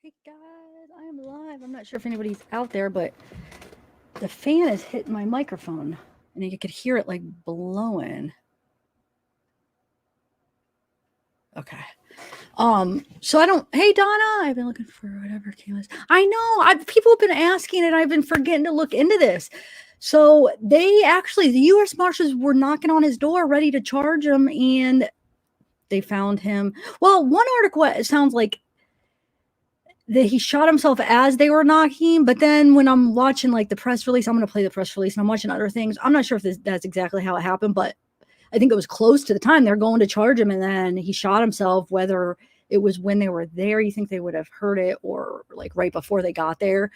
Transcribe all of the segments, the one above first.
Hey guys, I am live. I'm not sure if anybody's out there, but the fan is hitting my microphone and you could hear it like blowing. Okay. So I don't, hey Donna, I've been looking for whatever Kayla's. I know, people have been asking and I've been forgetting to look into this. So they actually, the U.S. Marshals were knocking on his door ready to charge him and they found him. Well, one article, it sounds like that he shot himself as they were knocking. But then when I'm watching like the press release, I'm going to play the press release and I'm watching other things. I'm not sure if that's exactly how it happened, but I think it was close to the time they're going to charge him. And then he shot himself, whether it was when they were there, you think they would have heard it or like right before they got there.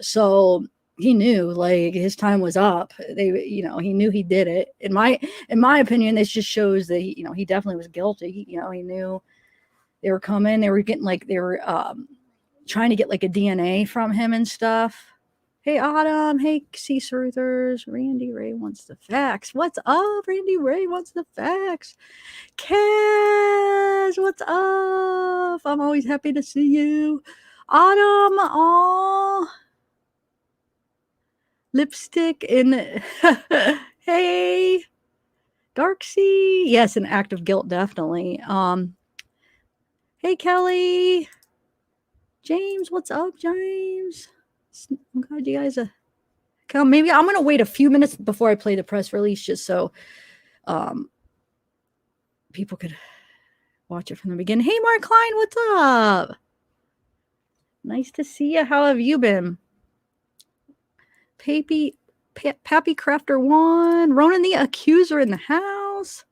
So he knew like his time was up. He knew he did it. In my opinion, this just shows that he definitely was guilty. He knew they were coming. They were getting like they were trying to get like a DNA from him and stuff. Hey Autumn, hey Sea Sruthers, Randy Ray wants the facts. What's up? Randy Ray wants the facts. Kaz, what's up? I'm always happy to see you. Autumn, aw. Lipstick in hey. Darksea. Yes, an act of guilt, definitely. Hey Kelly. James, what's up, James? I'm glad you guys come. Maybe I'm gonna wait a few minutes before I play the press release, just so people could watch it from the beginning. Hey, Mark Klein, what's up? Nice to see you. How have you been? Pappy Crafter 1, Ronan the Accuser in the house.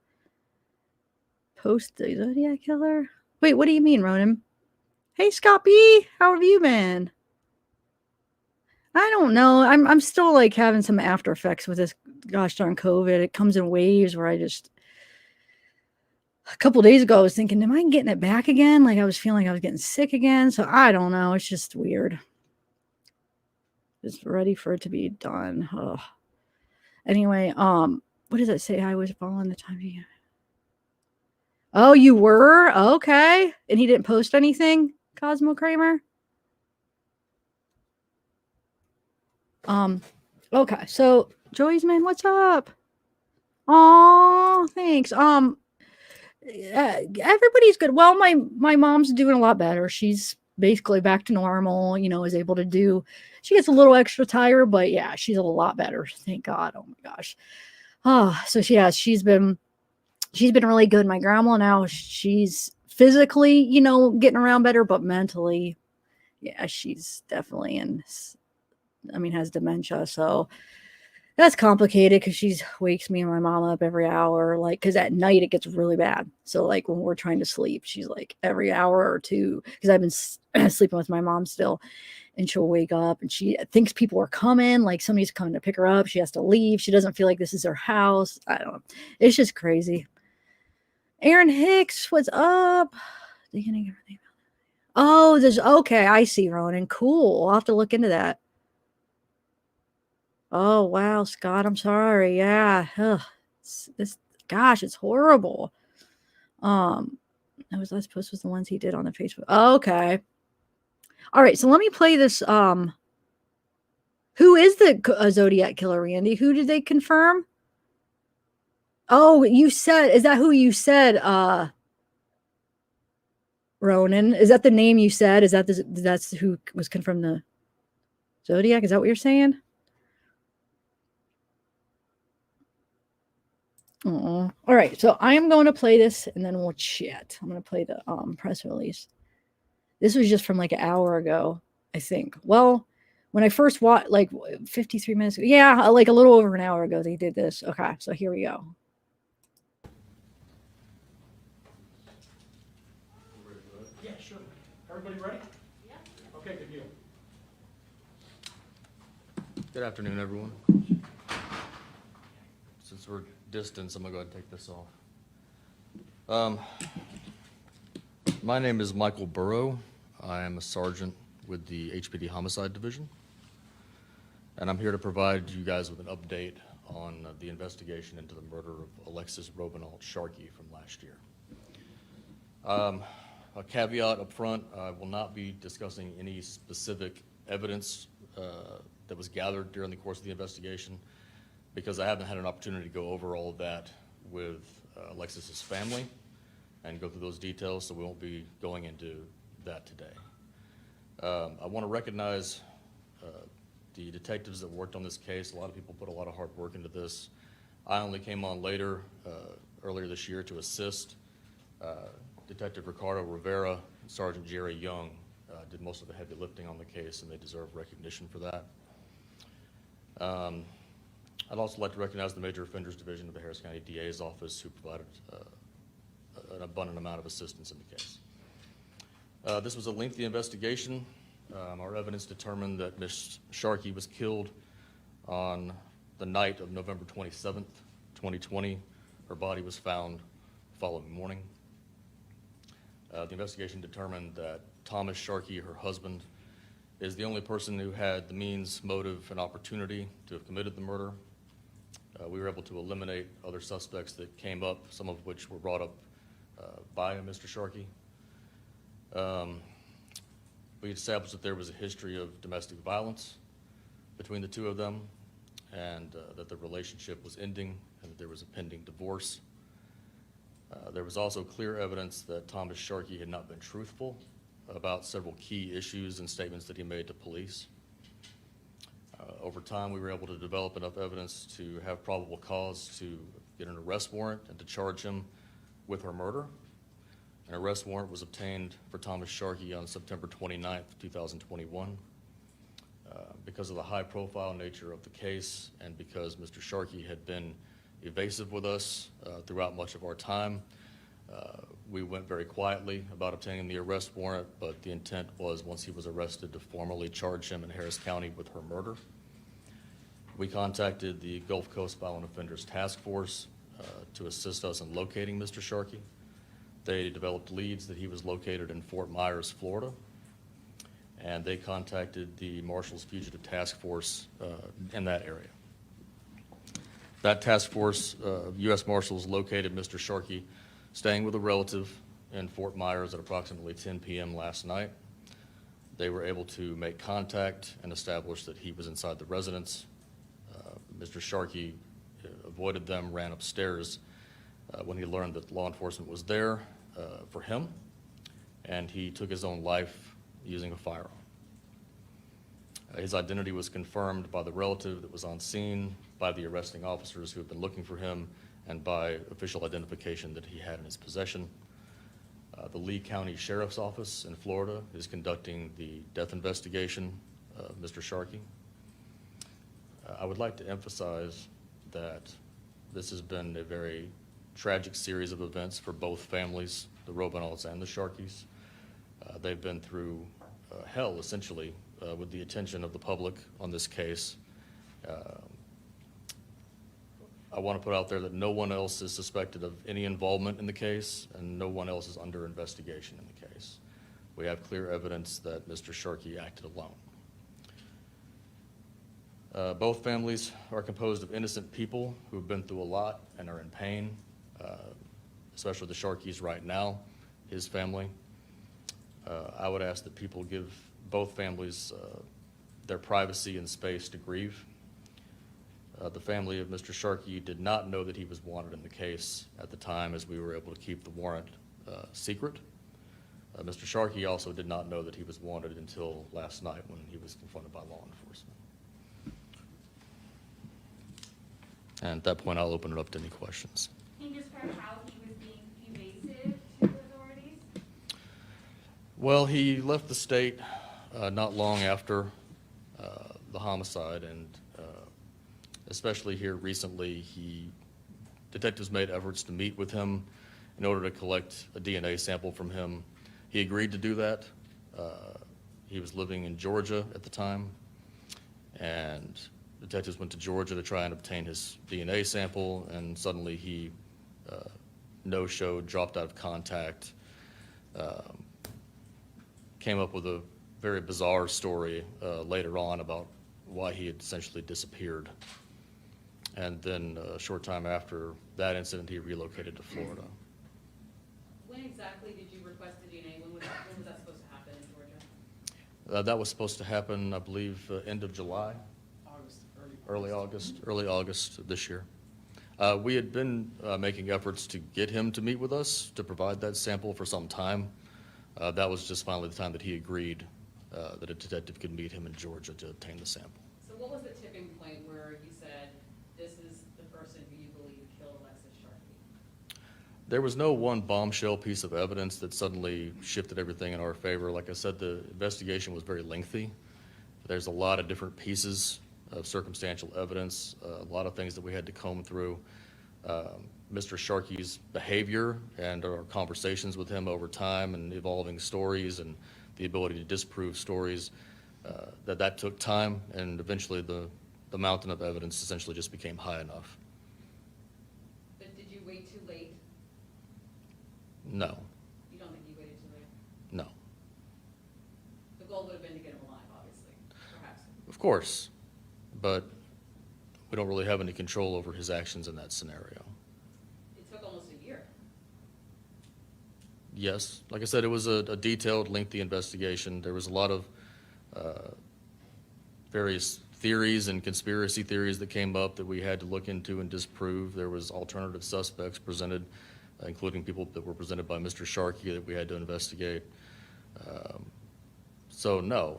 Post the Zodiac Killer. Wait, what do you mean, Ronan? Hey, Scott B, how have you been? I don't know. I'm still like having some after effects with this gosh darn COVID. It comes in waves where a couple days ago I was thinking, am I getting it back again? Like I was feeling like I was getting sick again. So I don't know. It's just weird. Just ready for it to be done. Ugh. Anyway, what does it say? I was following the time. Oh, you were? Okay. And he didn't post anything, Cosmo Kramer? Okay. So Joey's man, what's up? Oh, thanks. Everybody's good. Well, my mom's doing a lot better. She's basically back to normal. Is able to do. She gets a little extra tired, but yeah, she's a lot better. Thank God. Oh my gosh. So she's been really good. My grandma now, she's physically, getting around better, but mentally, yeah, she's definitely has dementia. So that's complicated because she wakes me and my mom up every hour, like, because at night it gets really bad. So, like, when we're trying to sleep, she's like every hour or two, because I've been sleeping with my mom still, and she'll wake up and she thinks people are coming, like somebody's coming to pick her up. She has to leave. She doesn't feel like this is her house. I don't know. It's just crazy. Aaron Hicks, what's up? Oh, okay. I see, Ronan. Cool. I'll have to look into that. Oh, wow, Scott, I'm sorry. Yeah. Ugh. It's horrible. Those last post was the ones he did on the Facebook. Okay. All right, so let me play this. Who is the Zodiac Killer, Randy? Who did they confirm? Oh, is that who you said, Ronan? Is that the name you said? That's who was confirmed the Zodiac? Is that what you're saying? Oh, all right. So I am going to play this and then we'll chat. I'm going to play the press release. This was just from like an hour ago, I think. Well, when I first watched, like 53 minutes ago. Yeah, like a little over an hour ago, they did this. Okay, so here we go. Yeah, sure. Everybody ready? Yeah. Okay, good deal. Good afternoon, everyone. Since we're distant, I'm gonna go ahead and take this off. My name is Michael Burrow. I am a sergeant with the HPD Homicide Division, and I'm here to provide you guys with an update on the investigation into the murder of Alexis Robinald Sharkey from last year. a caveat up front. I will not be discussing any specific evidence that was gathered during the course of the investigation because I haven't had an opportunity to go over all of that with Alexis's family and go through those details, so we won't be going into that today. I want to recognize the detectives that worked on this case. A lot of people put a lot of hard work into this. I only came on later, earlier this year, to assist. Detective Ricardo Rivera and Sergeant Jerry Young did most of the heavy lifting on the case, and they deserve recognition for that. I'd also like to recognize the Major Offenders Division of the Harris County DA's office, who provided an abundant amount of assistance in the case. This was a lengthy investigation. Our evidence determined that Ms. Sharkey was killed on the night of November 27th, 2020. Her body was found the following morning. The investigation determined that Thomas Sharkey, her husband, is the only person who had the means, motive, and opportunity to have committed the murder. We were able to eliminate other suspects that came up, some of which were brought up by Mr. Sharkey. We established that there was a history of domestic violence between the two of them, and that the relationship was ending, and that there was a pending divorce. There was also clear evidence that Thomas Sharkey had not been truthful about several key issues and statements that he made to police. Over time, we were able to develop enough evidence to have probable cause to get an arrest warrant and to charge him with her murder. An arrest warrant was obtained for Thomas Sharkey on September 29th, 2021. Because of the high-profile nature of the case and because Mr. Sharkey had been evasive with us throughout much of our time, we went very quietly about obtaining the arrest warrant, but the intent was, once he was arrested, to formally charge him in Harris County with her murder. We contacted the Gulf Coast Violent Offenders Task Force to assist us in locating Mr. Sharkey. They developed leads that he was located in Fort Myers, Florida, and they contacted the Marshals Fugitive Task Force in that area. That task force, U.S. Marshals, located Mr. Sharkey staying with a relative in Fort Myers at approximately 10 p.m. last night. They were able to make contact and establish that he was inside the residence. Mr. Sharkey avoided them, ran upstairs when he learned that law enforcement was there for him, and he took his own life using a firearm. His identity was confirmed by the relative that was on scene, by the arresting officers who have been looking for him, and by official identification that he had in his possession. The Lee County Sheriff's Office in Florida is conducting the death investigation of Mr. Sharkey. I would like to emphasize that this has been a very tragic series of events for both families, the Robanals and the Sharkeys. They've been through hell, essentially, with the attention of the public on this case. I want to put out there that no one else is suspected of any involvement in the case, and no one else is under investigation in the case. We have clear evidence that Mr. Sharkey acted alone. Both families are composed of innocent people who have been through a lot and are in pain, especially the Sharkeys right now, his family. I would ask that people give both families their privacy and space to grieve. The family of Mr. Sharkey did not know that he was wanted in the case at the time, as we were able to keep the warrant secret. Mr. Sharkey also did not know that he was wanted until last night when he was confronted by law enforcement. And at that point, I'll open it up to any questions. Can you describe how he was being evasive to authorities? Well, he left the state not long after the homicide, and especially here recently, detectives made efforts to meet with him in order to collect a DNA sample from him. He agreed to do that. He was living in Georgia at the time, and detectives went to Georgia to try and obtain his DNA sample, and suddenly he no-showed, dropped out of contact, came up with a very bizarre story later on about why he had essentially disappeared. And then a short time after that incident, he relocated to Florida. When exactly did you request the DNA? When That was supposed to happen, I believe, end of July, early August of this year. We had been making efforts to get him to meet with us to provide that sample for some time. That was just finally the time that he agreed that a detective could meet him in Georgia to obtain the sample. So what was the tipping point where you said, this is the person who you believe killed Alexis Sharkey? There was no one bombshell piece of evidence that suddenly shifted everything in our favor. Like I said, the investigation was very lengthy. There's a lot of different pieces of circumstantial evidence, a lot of things that we had to comb through. Mr. Sharkey's behavior and our conversations with him over time and evolving stories and the ability to disprove stories, that took time, and eventually the mountain of evidence essentially just became high enough. But did you wait too late? No, You don't think you waited too late? no. The goal would have been to get him alive, obviously, perhaps. Of course, but we don't really have any control over his actions in that scenario. It took almost a year. Yes, like I said, it was a detailed, lengthy investigation. There was a lot of various theories and conspiracy theories that came up that we had to look into and disprove. There was alternative suspects presented, including people that were presented by Mr. Sharkey that we had to investigate. So no,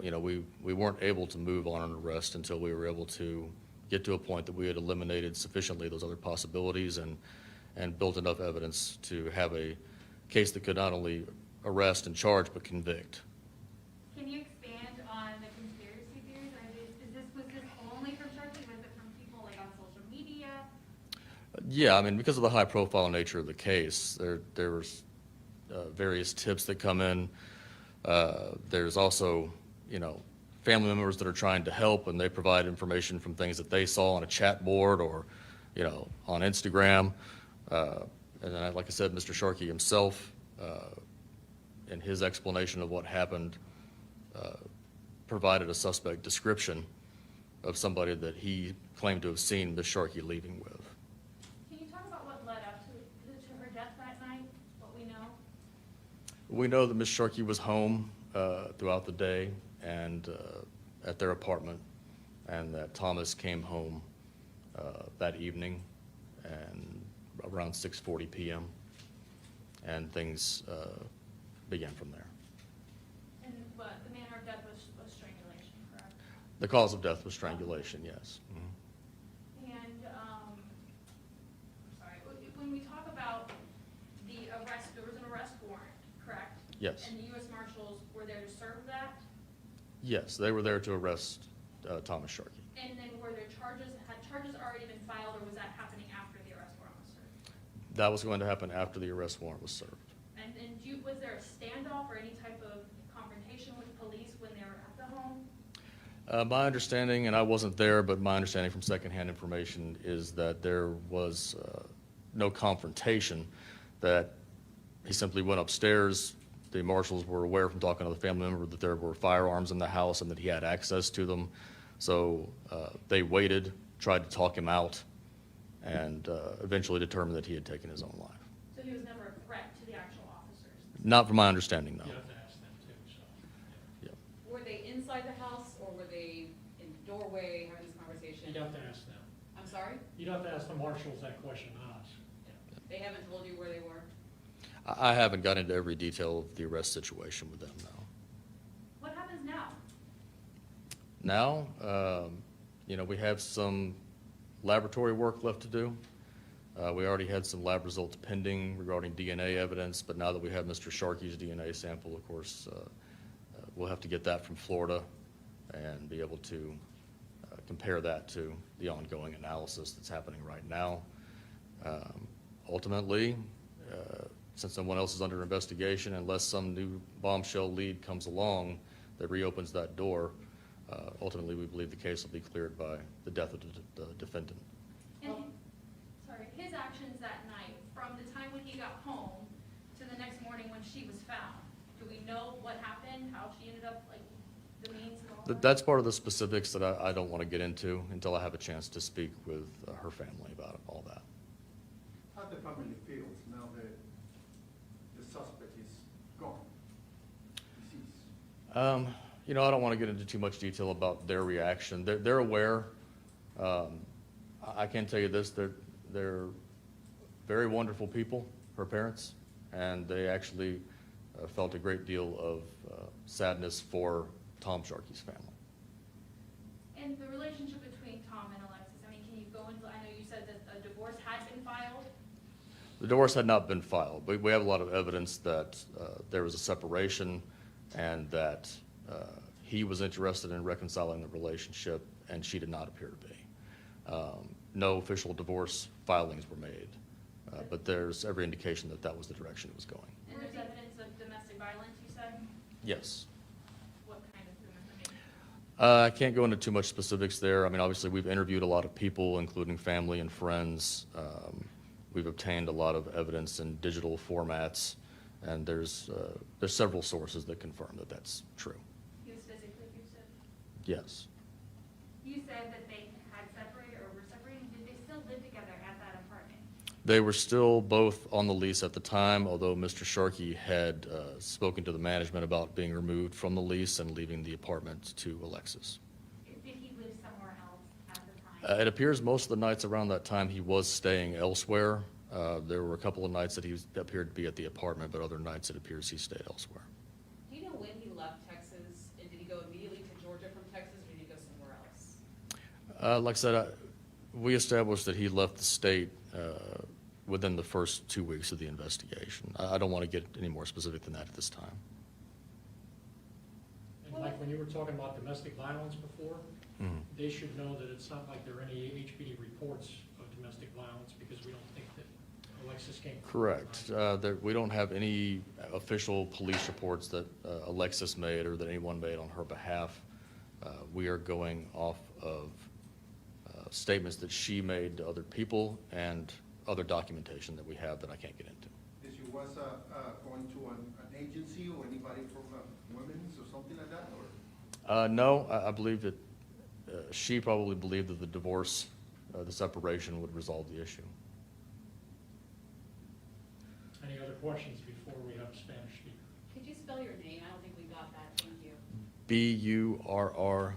we weren't able to move on an arrest until we were able to get to a point that we had eliminated sufficiently those other possibilities and built enough evidence to have a case that could not only arrest and charge but convict. Can you expand on the conspiracy theories? Was this only from Sharkey? Was it from people like on social media? Yeah, I mean, because of the high-profile nature of the case, there was various tips that come in. There's also, family members that are trying to help, and they provide information from things that they saw on a chat board or, on Instagram. And then, like I said, Mr. Sharkey himself, in his explanation of what happened, provided a suspect description of somebody that he claimed to have seen Ms. Sharkey leaving with. Can you talk about what led up to her death that night? What we know? We know that Ms. Sharkey was home throughout the day and at their apartment, and that Thomas came home that evening and around 6:40 p.m. and things began from there. But the manner of death was strangulation, correct? The cause of death was strangulation, yes. Mhm. And, sorry, when we talk about the arrest, there was an arrest warrant, correct? Yes. And the U.S. Marshals were there to serve that? Yes, they were there to arrest Thomas Sharkey. And then had charges already been filed, or was that happening after the arrest warrant was served? That was going to happen after the arrest warrant was served. And was there a standoff or any type of confrontation with police when they were at the home? My understanding, and I wasn't there, but my understanding from secondhand information is that there was no confrontation, that he simply went upstairs. The marshals were aware from talking to the family member that there were firearms in the house and that he had access to them. So they waited, tried to talk him out, and eventually determined that he had taken his own life. So he was never a threat to the actual officers? Not from my understanding, no. You have to ask them too, so. Yeah. Were they inside the house, or were they in the doorway having this conversation? You'd have to ask them. I'm sorry? You'd have to ask the marshals that question, not us. They haven't told you where they were? I haven't got into every detail of the arrest situation with them, no. What happens now? Now, we have some laboratory work left to do. We already had some lab results pending regarding DNA evidence, but now that we have Mr. Sharkey's DNA sample, of course, we'll have to get that from Florida and be able to compare that to the ongoing analysis that's happening right now. Ultimately, since someone else is under investigation, unless some new bombshell lead comes along that reopens that door, ultimately we believe the case will be cleared by the death of the defendant. And his actions that night, from the time when he got home to the next morning when she was found, do we know what happened, how she ended up, the means of all that? That's part of the specifics that I don't want to get into until I have a chance to speak with her family about all that. How the family feels now that the suspect is gone, deceased? You know, I don't want to get into too much detail about their reaction. They're aware. I can tell you this, they're very wonderful people, her parents, and they actually felt a great deal of sadness for Tom Sharkey's family. And the relationship between Tom and Alexis, I mean, can you go into, I know you said that a divorce had been filed. The divorce had not been filed, but we have a lot of evidence that there was a separation and that he was interested in reconciling the relationship, and she did not appear to be. No official divorce filings were made, but there's every indication that that was the direction it was going. And there's evidence of domestic violence, you said? Yes. What kind of domestic? I can't go into too much specifics there. I mean, obviously, we've interviewed a lot of people, including family and friends. We've obtained a lot of evidence in digital formats, and there's several sources that confirm that that's true. He was physically abusive? Yes. You said that they had separated or were separated. Did they still live together at that apartment? They were still both on the lease at the time, although Mr. Sharkey had spoken to the management about being removed from the lease and leaving the apartment to Alexis. Did he live somewhere else at the time? It appears most of the nights around that time he was staying elsewhere. There were a couple of nights that he appeared to be at the apartment, but other nights it appears he stayed elsewhere. Do you know when he left Texas, and did he go immediately to Georgia from Texas, or did he go somewhere else? Like I said, we established that he left the state within the first 2 weeks of the investigation. I don't want to get any more specific than that at this time. And Mike, when you were talking about domestic violence before, they should know that it's not like there are any HPD reports of domestic violence, because we don't think that Alexis came. Correct. We don't have any official police reports that Alexis made or that anyone made on her behalf. We are going off of statements that she made to other people and other documentation that we have that I can't get into. If she was going to an agency or anybody from women's or something like that, or? No, I believe that she probably believed that the divorce, the separation would resolve the issue. Any other questions before we have a Spanish speaker? Could you spell your name? I don't think we got that. Thank you. B-U-R-R-O-W,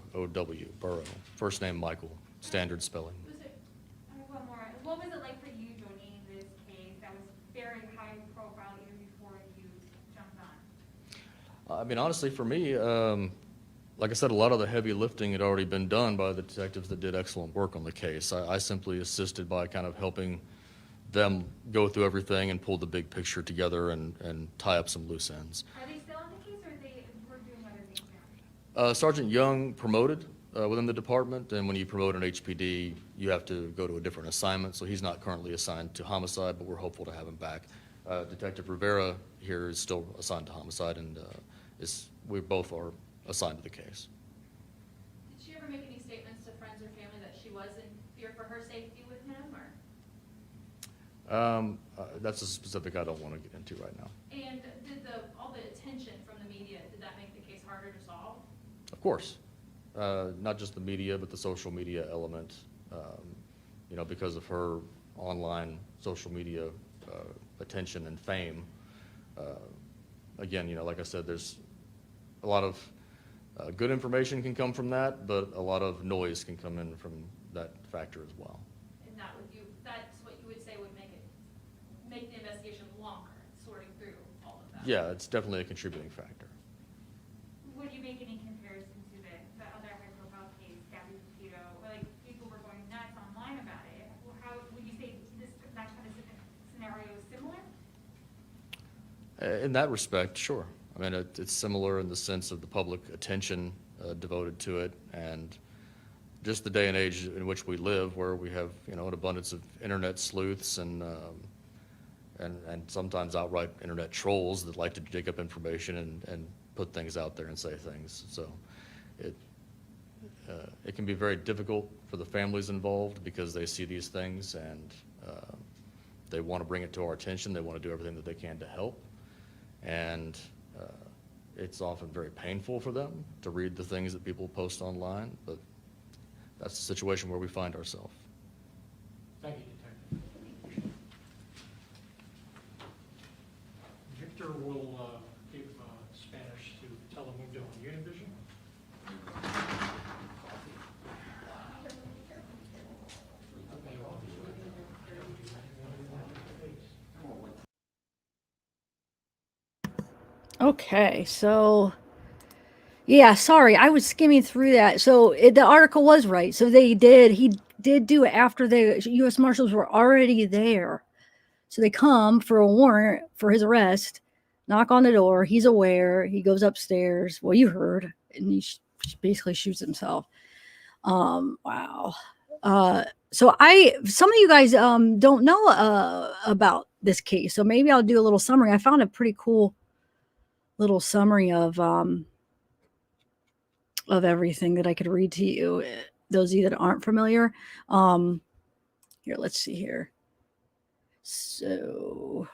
Burrow. First name Michael, standard spelling. I have one more. What was it like for you joining this case that was very high profile even before you jumped on? I mean, honestly, for me, like I said, a lot of the heavy lifting had already been done by the detectives that did excellent work on the case. I simply assisted by kind of helping them go through everything and pull the big picture together and tie up some loose ends. Are they still on the case, or they were doing other things now? Sergeant Young promoted within the department, and when you promote an HPD, you have to go to a different assignment, so he's not currently assigned to homicide, but we're hopeful to have him back. Detective Rivera here is still assigned to homicide, and we both are assigned to the case. Did she ever make any statements to friends or family that she was in fear for her safety with him, or? That's a specific I don't want to get into right now. And did all the attention from the media, did that make the case harder to solve? Of course. Not just the media, but the social media element. You know, because of her online social media attention and fame. Again, you know, like I said, there's a lot of good information can come from that, but a lot of noise can come in from that factor as well. And that's what you would say would make the investigation longer, sorting through all of that? Yeah, it's definitely a contributing factor. Would you make any comparison to the other high profile case, Gabby Pepito, where like people were going nuts online about it? How would you say that kind of scenario is similar? In that respect, sure. I mean, it's similar in the sense of the public attention devoted to it, and just the day and age in which we live, where we have, you know, an abundance of internet sleuths and sometimes outright internet trolls that like to dig up information and put things out there and say things. So it can be very difficult for the families involved because they see these things and they want to bring it to our attention. They want to do everything that they can to help. And it's often very painful for them to read the things that people post online, but that's the situation where we find ourselves. Thank you, Detective. Victor will give Spanish to Telemundo on Univision. Okay, so yeah, sorry, I was skimming through that. So the article was right. So he did do it after the U.S. Marshals were already there. So they come for a warrant for his arrest, knock on the door. He's aware. He goes upstairs. Well, you heard, and he basically shoots himself. Wow. So some of you guys don't know about this case, so maybe I'll do a little summary. I found a pretty cool little summary of everything that I could read to you. Those of you that aren't familiar, here, let's see here. So,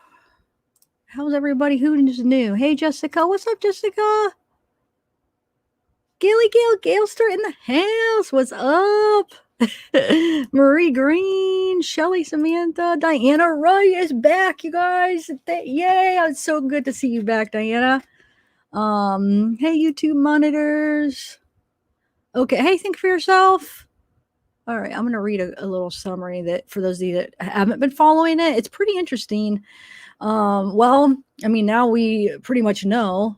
how's everybody who's new? Hey, Jessica, what's up, Jessica? Gailster in the house. What's up? Marie Green, Shelly, Samantha, Diana Wright is back, you guys. Yay! It's so good to see you back, Diana. Hey, YouTube monitors. Okay, hey, think for yourself. All right, I'm going to read a little summary that for those of you that haven't been following it, it's pretty interesting. Well, I mean, now we pretty much know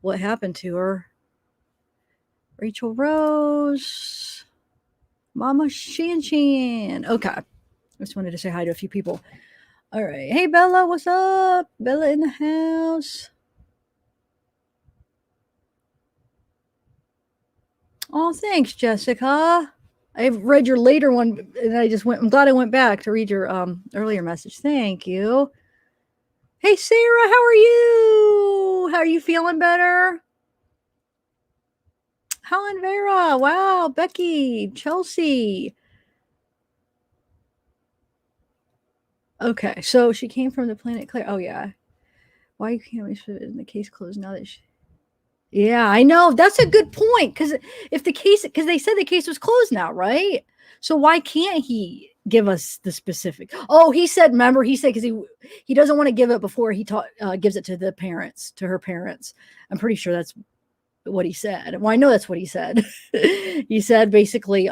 what happened to her. Rachel Rose, Mama Shan. Okay, I just wanted to say hi to a few people. All right, hey Bella, what's up? Bella in the house. Oh, thanks, Jessica. I read your later one, and I'm glad I went back to read your earlier message. Thank you. Hey, Sarah, how are you? How are you feeling better? Helen Vera, wow, Becky, Chelsea. Okay, so she came from the planet Claire. Oh, yeah. Why you can't we in the case closed now that she... Yeah, I know. That's a good point. Because they said the case was closed now, right? So why can't he give us the specific? Oh, he said, remember, he said because he doesn't want to give it before he gives it to her parents. I'm pretty sure that's what he said. Well, I know that's what he said. He said basically,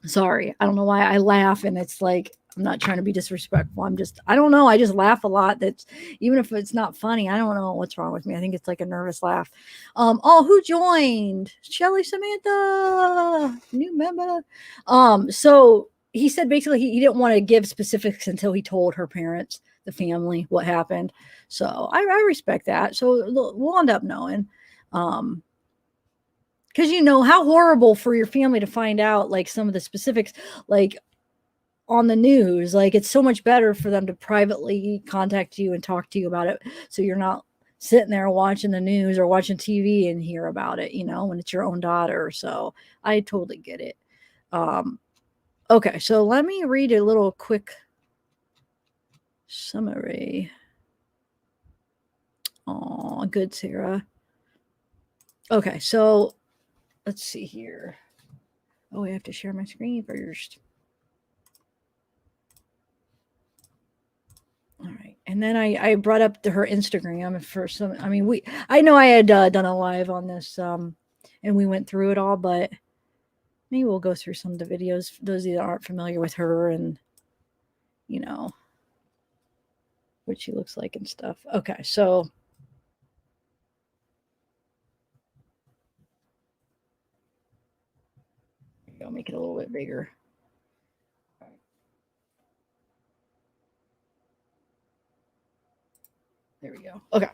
sorry, I don't know why I laugh, and it's like I'm not trying to be disrespectful. I don't know. I just laugh a lot. That's even if it's not funny. I don't know what's wrong with me. I think it's like a nervous laugh. Oh, who joined? Shelly Samantha, new member. So he said basically he didn't want to give specifics until he told her parents, the family, what happened. So I respect that. So we'll end up knowing. Because how horrible for your family to find out like some of the specifics, like on the news. Like it's so much better for them to privately contact you and talk to you about it, so you're not sitting there watching the news or watching TV and hear about it, when it's your own daughter. So I totally get it. Okay, so let me read a little quick summary. Oh, good, Sarah. Okay, so let's see here. Oh, I have to share my screen first. All right. And then I brought up her Instagram for some. I mean, I know I had done a live on this, and we went through it all, but maybe we'll go through some of the videos for those of you that aren't familiar with her and, what she looks like and stuff. Okay. So, I'll make it a little bit bigger. There we go. Okay.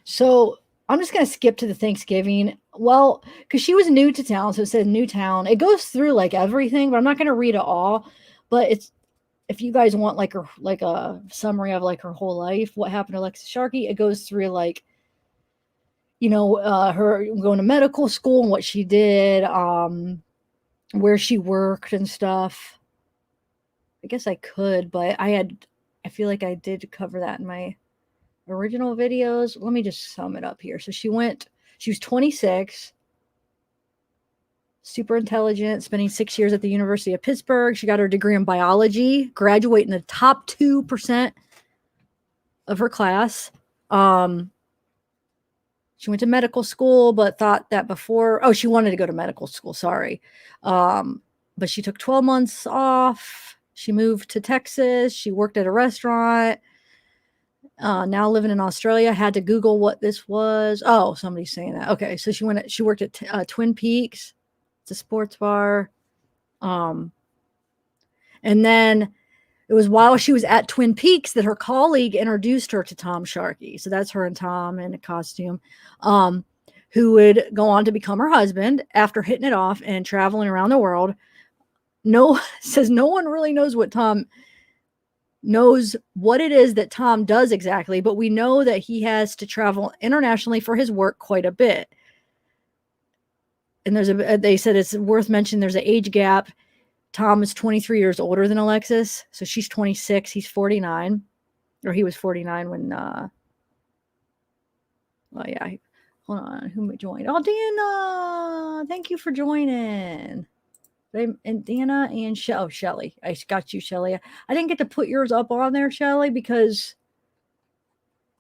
So I'm just going to skip to the Thanksgiving. Well, because she was new to town. So it said new town. It goes through like everything, but I'm not going to read it all. But if you guys want like a summary of like her whole life, what happened to Alexis Sharkey, it goes through like, her going to medical school and what she did, where she worked and stuff. I guess I could, but I feel like I did cover that in my original videos. Let me just sum it up here. So she was 26, super intelligent, spending 6 years at the University of Pittsburgh. She got her degree in biology, graduating the top 2% of her class. She went to medical school, but thought that she wanted to go to medical school, sorry. But she took 12 months off. She moved to Texas. She worked at a restaurant. now living in Australia. Had to Google what this was. Oh, somebody's saying that. Okay, so she worked at Twin Peaks. It's a sports bar. And then it was while she was at Twin Peaks that her colleague introduced her to Tom Sharkey. So that's her and Tom in a costume, who would go on to become her husband after hitting it off and traveling around the world. Says no one really knows what it is that Tom does exactly, but we know that he has to travel internationally for his work quite a bit. And they said it's worth mentioning there's an age gap. Tom is 23 years older than Alexis, so she's 26, he's 49, or he was 49 when well, yeah, hold on, who joined? Oh, Dana, thank you for joining. And Dana and Shelly. I got you, Shelly. I didn't get to put yours up on there, Shelly, because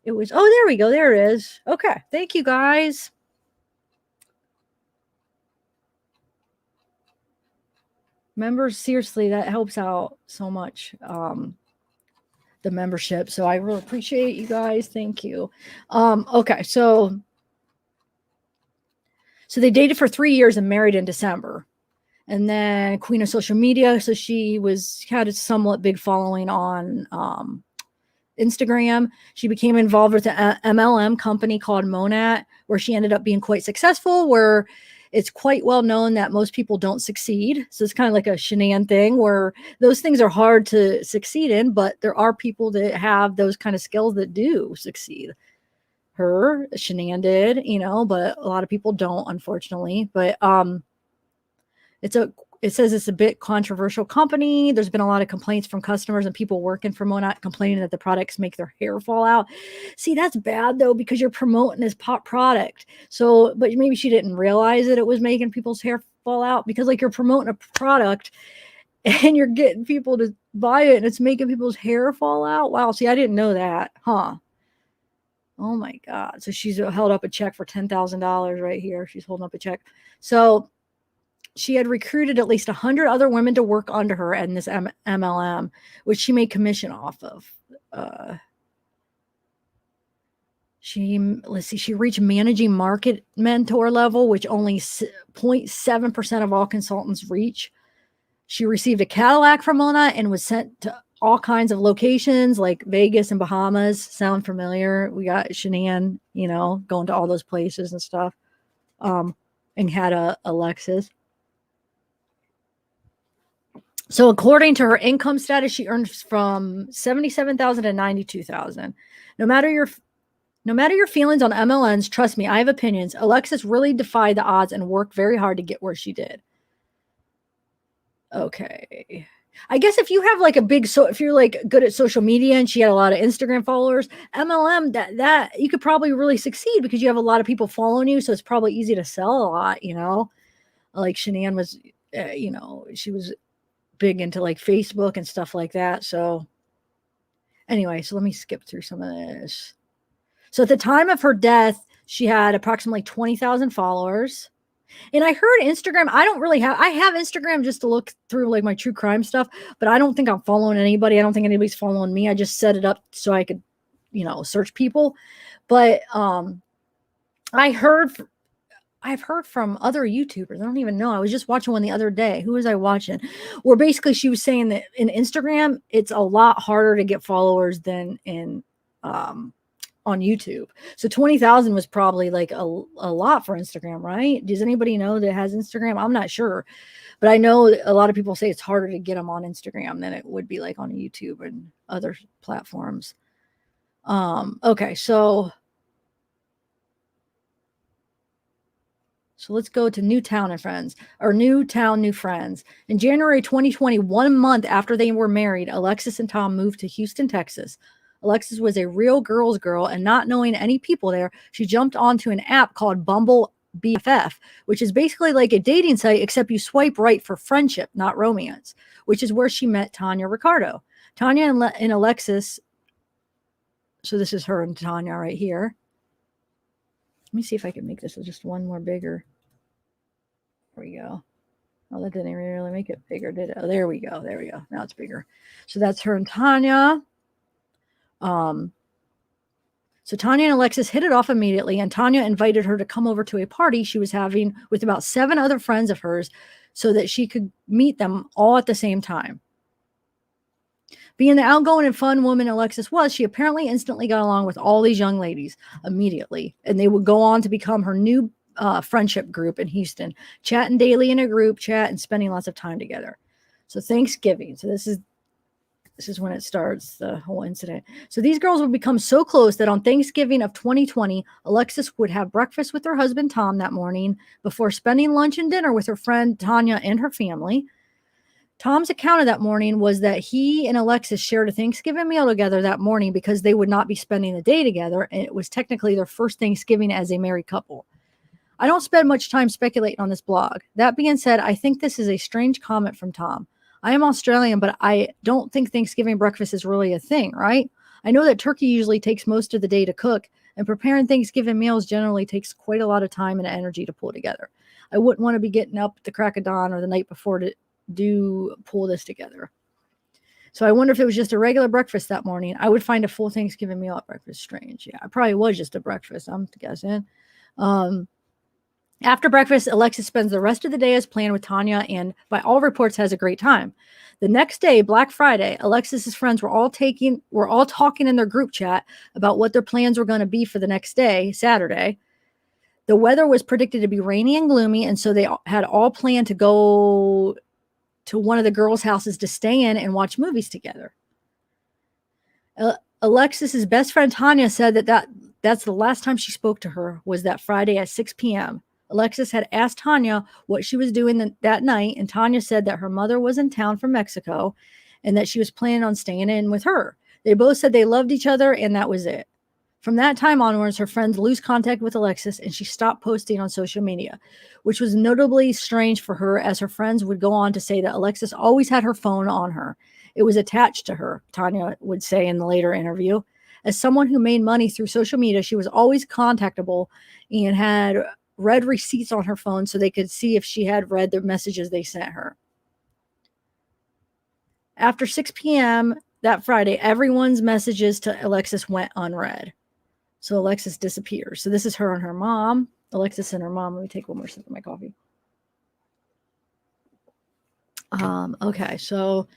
it was, oh, there we go. There it is. Okay. Thank you, guys. Members, seriously, that helps out so much, the membership. So I really appreciate you guys. Thank you. Okay. So they dated for 3 years and married in December. And then queen of social media. So she had a somewhat big following on Instagram. She became involved with an MLM company called Monat, where she ended up being quite successful, where it's quite well known that most people don't succeed. So it's kind of like a Shanann thing, where those things are hard to succeed in, but there are people that have those kind of skills that do succeed. Shanann did, but a lot of people don't, unfortunately. But it says it's a bit controversial company. There's been a lot of complaints from customers and people working for Monat complaining that the products make their hair fall out. See, that's bad though, because you're promoting this pop product. So, but maybe she didn't realize that it was making people's hair fall out, because like you're promoting a product and you're getting people to buy it and it's making people's hair fall out. Wow. See, I didn't know that. Huh. Oh my God. So she's held up a check for $10,000 right here. She's holding up a check. So she had recruited at least 100 other women to work under her in this MLM, which she made commission off of. She reached managing market mentor level, which only 0.7% of all consultants reach. She received a Cadillac from Mona and was sent to all kinds of locations like Vegas and Bahamas. Sound familiar? We got Shanann, going to all those places and stuff. And had a Lexus. So according to her income status, she earns from $77,000 to $92,000. No matter your feelings on MLMs, trust me, I have opinions. Alexis really defied the odds and worked very hard to get where she did. Okay. I guess if you have like if you're like good at social media and she had a lot of Instagram followers, MLM, that you could probably really succeed because you have a lot of people following you. So it's probably easy to sell a lot, like Shanann was, she was big into like Facebook and stuff like that. So anyway, so let me skip through some of this. So at the time of her death, she had approximately 20,000 followers. And I heard Instagram, I have Instagram just to look through like my true crime stuff, but I don't think I'm following anybody. I don't think anybody's following me. I just set it up so I could, search people. But I've heard from other YouTubers. I don't even know. I was just watching one the other day. Who was I watching? Where basically she was saying that in Instagram, it's a lot harder to get followers than on YouTube. So 20,000 was probably like a lot for Instagram, right? Does anybody know that has Instagram? I'm not sure, but I know a lot of people say it's harder to get them on Instagram than it would be like on YouTube and other platforms. Okay. So let's go to Newtown and Friends, or Newtown, New Friends. In January 2020, 1 month after they were married, Alexis and Tom moved to Houston, Texas. Alexis was a real girl's girl, and not knowing any people there, she jumped onto an app called Bumble BFF, which is basically like a dating site, except you swipe right for friendship, not romance, which is where she met Tanya Ricardo. Tanya and Alexis, so this is her and Tanya right here. Let me see if I can make this just one more bigger. There we go. Oh, that didn't really make it bigger, did it? Oh, there we go. Now it's bigger. So that's her and Tanya. So Tanya and Alexis hit it off immediately, and Tanya invited her to come over to a party she was having with about 7 other friends of hers so that she could meet them all at the same time. Being the outgoing and fun woman Alexis was, she apparently instantly got along with all these young ladies immediately, and they would go on to become her new friendship group in Houston, chatting daily in a group chat and spending lots of time together. So Thanksgiving. So this is when it starts, the whole incident. So these girls would become so close that on Thanksgiving of 2020, Alexis would have breakfast with her husband, Tom, that morning before spending lunch and dinner with her friend, Tanya, and her family. Tom's account of that morning was that he and Alexis shared a Thanksgiving meal together that morning because they would not be spending the day together, and it was technically their first Thanksgiving as a married couple. I don't spend much time speculating on this blog. That being said, I think this is a strange comment from Tom. I am Australian, but I don't think Thanksgiving breakfast is really a thing, right? I know that turkey usually takes most of the day to cook, and preparing Thanksgiving meals generally takes quite a lot of time and energy to pull together. I wouldn't want to be getting up at the crack of dawn or the night before to pull this together. So I wonder if it was just a regular breakfast that morning. I would find a full Thanksgiving meal at breakfast strange. Yeah, it probably was just a breakfast, I'm guessing. After breakfast, Alexis spends the rest of the day as planned with Tanya and, by all reports, has a great time. The next day, Black Friday, Alexis's friends were all talking in their group chat about what their plans were going to be for the next day, Saturday. The weather was predicted to be rainy and gloomy, and so they had all planned to go to one of the girls' houses to stay in and watch movies together. Alexis's best friend Tanya said that's the last time she spoke to her was that Friday at 6 p.m. Alexis had asked Tanya what she was doing that night, and Tanya said that her mother was in town from Mexico and that she was planning on staying in with her. They both said they loved each other, and that was it. From that time onwards, her friends lose contact with Alexis, and she stopped posting on social media, which was notably strange for her, as her friends would go on to say that Alexis always had her phone on her. It was attached to her, Tanya would say in the later interview. As someone who made money through social media, she was always contactable and had read receipts on her phone so they could see if she had read the messages they sent her. After 6 p.m. that Friday, everyone's messages to Alexis went unread. So Alexis disappears. So this is her and her mom. Alexis and her mom. Let me take one more sip of my coffee. Okay, so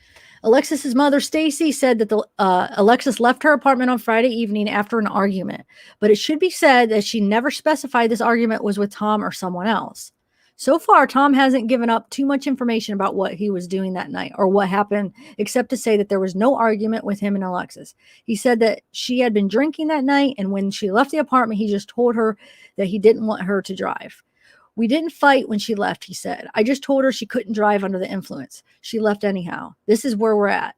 Alexis's mother, Stacy, said that Alexis left her apartment on Friday evening after an argument, but it should be said that she never specified this argument was with Tom or someone else. So far, Tom hasn't given up too much information about what he was doing that night or what happened, except to say that there was no argument with him and Alexis. He said that she had been drinking that night, and when she left the apartment, he just told her that he didn't want her to drive. We didn't fight when she left, he said. I just told her she couldn't drive under the influence. She left anyhow. This is where we're at.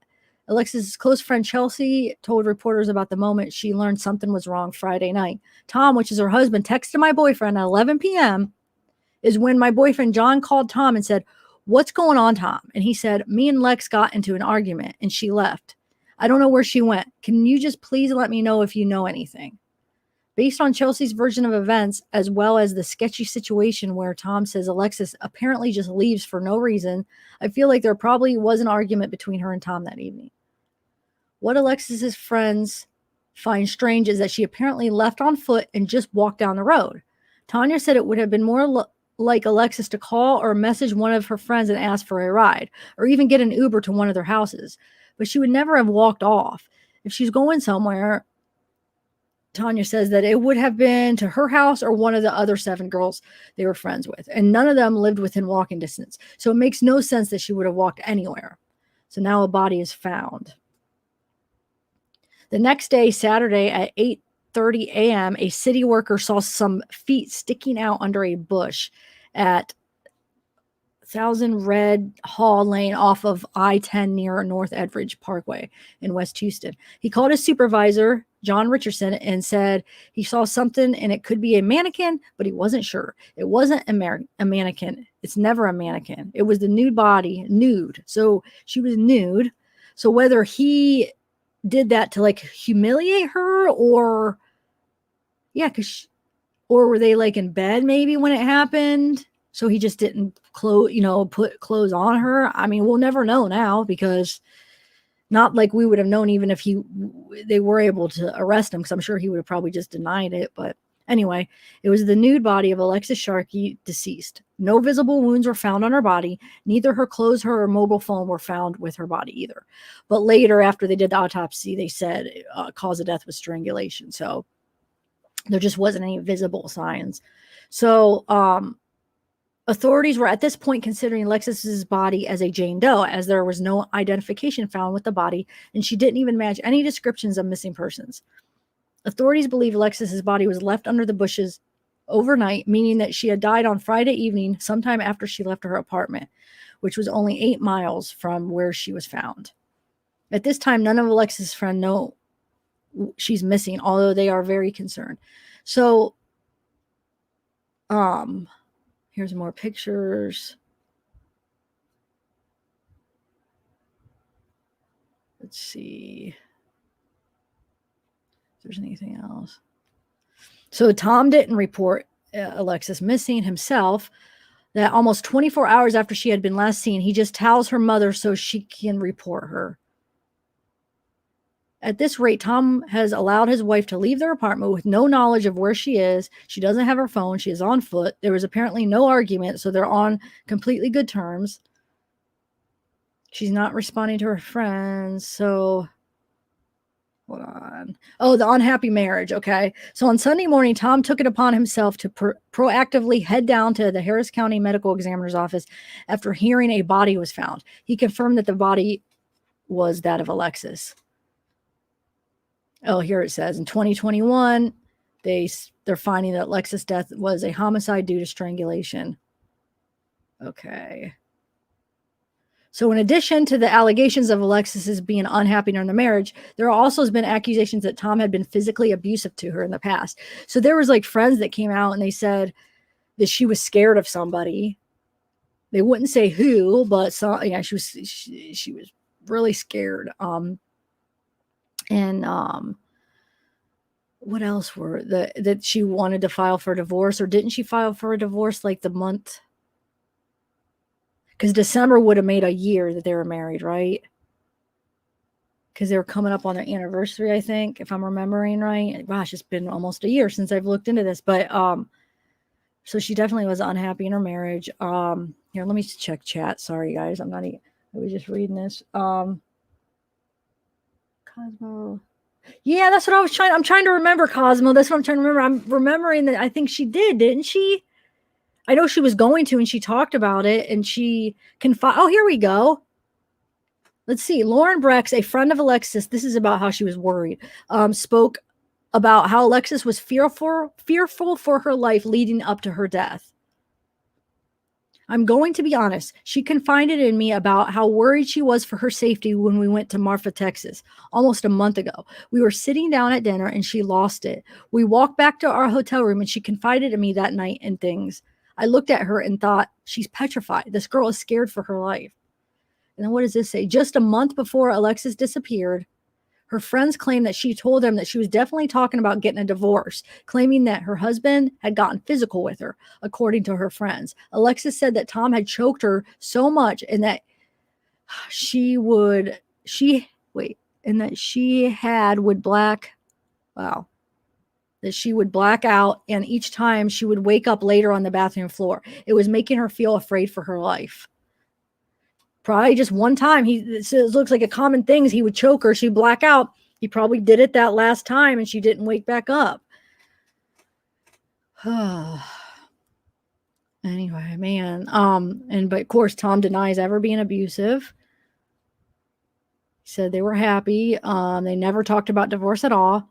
Alexis's close friend Chelsea told reporters about the moment she learned something was wrong Friday night. Tom, which is her husband, texted my boyfriend at 11 p.m. is when my boyfriend John called Tom and said, "What's going on, Tom?" And he said, "Me and Lex got into an argument and she left. I don't know where she went. Can you just please let me know if you know anything?" Based on Chelsea's version of events, as well as the sketchy situation where Tom says Alexis apparently just leaves for no reason, I feel like there probably was an argument between her and Tom that evening. What Alexis's friends find strange is that she apparently left on foot and just walked down the road. Tanya said it would have been more like Alexis to call or message one of her friends and ask for a ride, or even get an Uber to one of their houses. But she would never have walked off. If she's going somewhere, Tanya says that it would have been to her house or one of the other 7 girls they were friends with, and none of them lived within walking distance. So it makes no sense that she would have walked anywhere. So now a body is found. The next day, Saturday at 8:30 a.m., a city worker saw some feet sticking out under a bush at 1000 Red Hall Lane off of I-10 near North Edridge Parkway in West Houston. He called his supervisor, John Richardson, and said he saw something and it could be a mannequin, but he wasn't sure. It wasn't a mannequin. It's never a mannequin. It was the nude body, nude. So she was nude. So whether he did that to like humiliate her or or were they like in bed maybe when it happened? So he just didn't put clothes on her. I mean, we'll never know now because Not like we would have known even if they were able to arrest him, because I'm sure he would have probably just denied it. But anyway, it was the nude body of Alexis Sharkey, deceased. No visible wounds were found on her body. Neither her clothes, her mobile phone were found with her body either. But later, after they did the autopsy, they said cause of death was strangulation. So there just wasn't any visible signs. So authorities were at this point considering Alexis's body as a Jane Doe, as there was no identification found with the body, and she didn't even match any descriptions of missing persons. Authorities believe Alexis's body was left under the bushes overnight, meaning that she had died on Friday evening, sometime after she left her apartment, which was only 8 miles from where she was found. At this time, none of Alexis's friends know she's missing, although they are very concerned. So, here's more pictures. Let's see if there's anything else. So Tom didn't report Alexis missing himself. That almost 24 hours after she had been last seen, he just tells her mother so she can report her. At this rate, Tom has allowed his wife to leave their apartment with no knowledge of where she is. She doesn't have her phone. She is on foot. There was apparently no argument, so they're on completely good terms. She's not responding to her friends, so hold on. Oh, the unhappy marriage. Okay. So on Sunday morning, Tom took it upon himself to proactively head down to the Harris County Medical Examiner's office after hearing a body was found. He confirmed that the body was that of Alexis. Oh, here it says in 2021, they're finding that Alexis' death was a homicide due to strangulation. Okay. So in addition to the allegations of Alexis's being unhappy during the marriage, there also has been accusations that Tom had been physically abusive to her in the past. So there was like friends that came out and they said that she was scared of somebody. They wouldn't say who, but she was really scared. What else were that she wanted to file for divorce, or didn't she file for a divorce like the month? Because December would have made a year that they were married, right? Because they were coming up on their anniversary, I think, if I'm remembering right. Gosh, it's been almost a year since I've looked into this, but so she definitely was unhappy in her marriage. Here, let me check chat. Sorry, guys, I was just reading this. Cosmo. Yeah, that's what I'm trying to remember, Cosmo. That's what I'm trying to remember. I'm remembering that I think she didn't she? I know she was going to, and she talked about it, and she oh, here we go. Let's see. Lauren Brex, a friend of Alexis, this is about how she was worried, spoke about how Alexis was fearful for her life leading up to her death. I'm going to be honest. She confided in me about how worried she was for her safety when we went to Marfa, Texas, almost a month ago. We were sitting down at dinner and she lost it. We walked back to our hotel room and she confided in me that night and things. I looked at her and thought, she's petrified. This girl is scared for her life. And then what does this say? Just a month before Alexis disappeared, her friends claimed that she told them that she was definitely talking about getting a divorce, claiming that her husband had gotten physical with her, according to her friends. Alexis said that Tom had choked her so much and that she would black out, and each time she would wake up later on the bathroom floor. It was making her feel afraid for her life. Probably just one time. It looks like a common thing is he would choke her, she'd black out. He probably did it that last time and she didn't wake back up. Anyway, man. But of course Tom denies ever being abusive. He said they were happy. They never talked about divorce at all.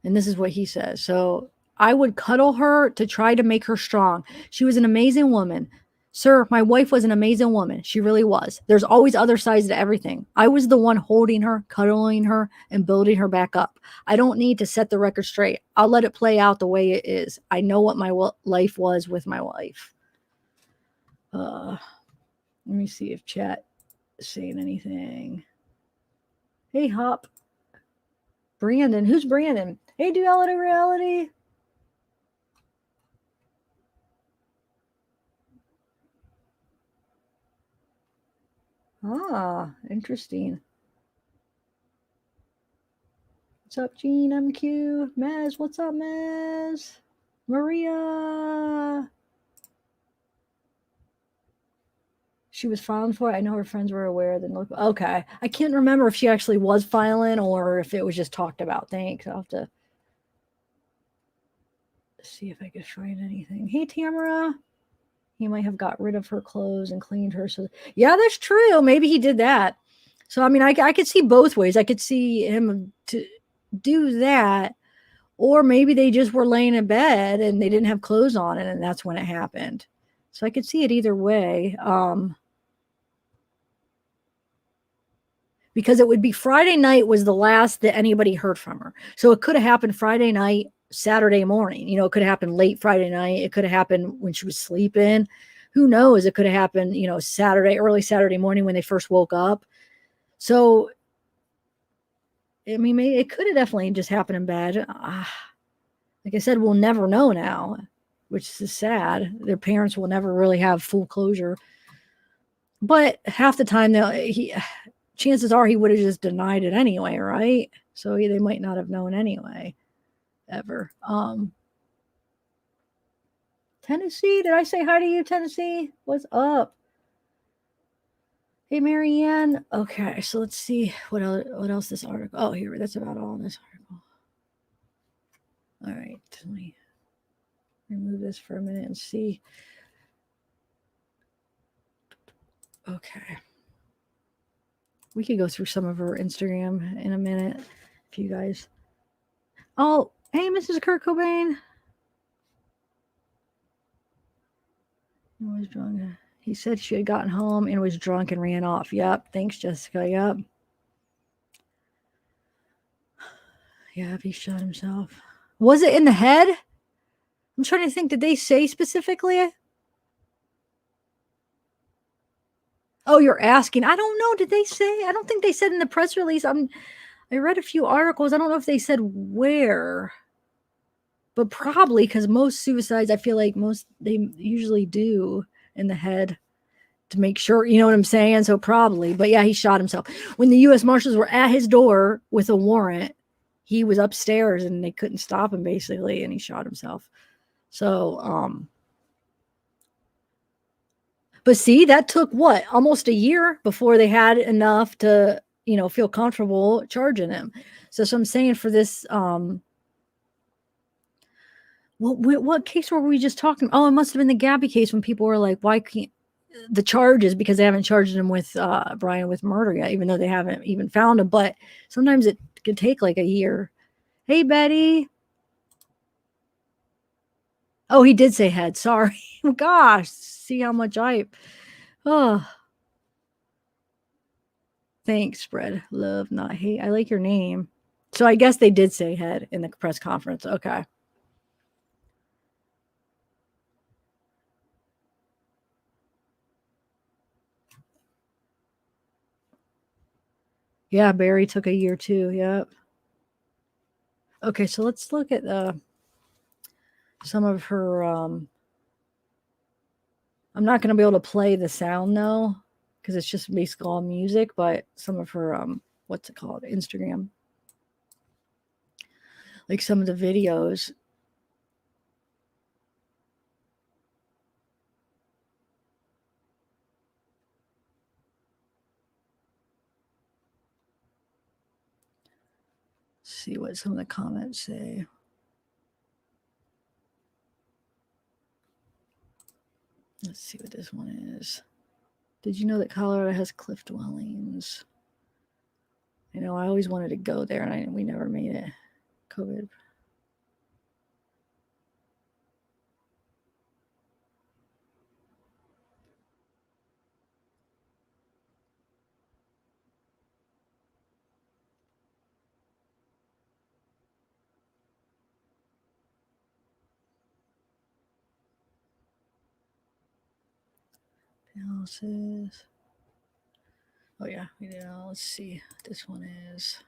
And this is what he says. So I would cuddle her to try to make her strong. She was an amazing woman. Sir, my wife was an amazing woman. She really was. There's always other sides to everything. I was the one holding her, cuddling her, and building her back up. I don't need to set the record straight. I'll let it play out the way it is. I know what my life was with my wife. Let me see if chat is saying anything. Hey, Hop. Brandon. Who's Brandon? Hey, Duality Reality. Ah, interesting. What's up, Gene? MQ. Mez, what's up, Mez? Maria. She was filing for it. I know her friends were aware. Then look, okay. I can't remember if she actually was filing or if it was just talked about. Thanks. I'll have to see if I could find anything. Hey, Tamara. He might have got rid of her clothes and cleaned her. So, yeah, that's true. Maybe he did that. So, I mean, I could see both ways. I could see him to do that, or maybe they just were laying in bed and they didn't have clothes on, and that's when it happened. So I could see it either way. Because it would be Friday night was the last that anybody heard from her. So it could have happened Friday night, Saturday morning. You know, it could have happened late Friday night. It could have happened when she was sleeping. Who knows? It could have happened, you know, early Saturday morning when they first woke up. So, I mean, maybe it could have definitely just happened in bed. Like I said, we'll never know now, which is sad. Their parents will never really have full closure. But half the time, chances are he would have just denied it anyway, right? So they might not have known anyway, ever. Tennessee, did I say hi to you, Tennessee? What's up? Hey, Marianne. Okay, so let's see what else this article. Oh, here, that's about all in this article. All right, let me remove this for a minute and see. Okay. We could go through some of her Instagram in a minute if you guys. Oh, hey, Mrs. Kurt Cobain. He was drunk. He said she had gotten home and was drunk and ran off. Yep. Thanks, Jessica. Yep. Yeah, he shot himself. Was it in the head? I'm trying to think. Did they say specifically? Oh, you're asking. I don't know. Did they say? I don't think they said in the press release. I read a few articles. I don't know if they said where, but probably because most suicides, I feel like they usually do in the head to make sure, you know what I'm saying? So probably, but yeah, he shot himself. When the U.S. Marshals were at his door with a warrant, he was upstairs and they couldn't stop him basically, and he shot himself. So, but see, that took what? Almost a year before they had enough to, you know, feel comfortable charging him. So I'm saying for this, what case were we just talking? Oh, it must have been the Gabby case when people were like, why can't the charges, because they haven't charged him with Brian with murder yet, even though they haven't even found him. But sometimes it could take like a year. Hey, Betty. Oh, he did say head. Sorry. Gosh, see how much oh, thanks, spread love, not hate. I like your name. So I guess they did say head in the press conference. Okay. Yeah, Barry took a year too. Yep. Okay, so let's look at some of her. I'm not going to be able to play the sound though, because it's just basically all music. But some of her what's it called? Instagram, like some of the videos. Let's see what some of the comments say. Let's see what this one is. Did you know that Colorado has cliff dwellings? I know I always wanted to go there, and we never made it. COVID. Houses. Oh yeah, we did. Let's see what this one is.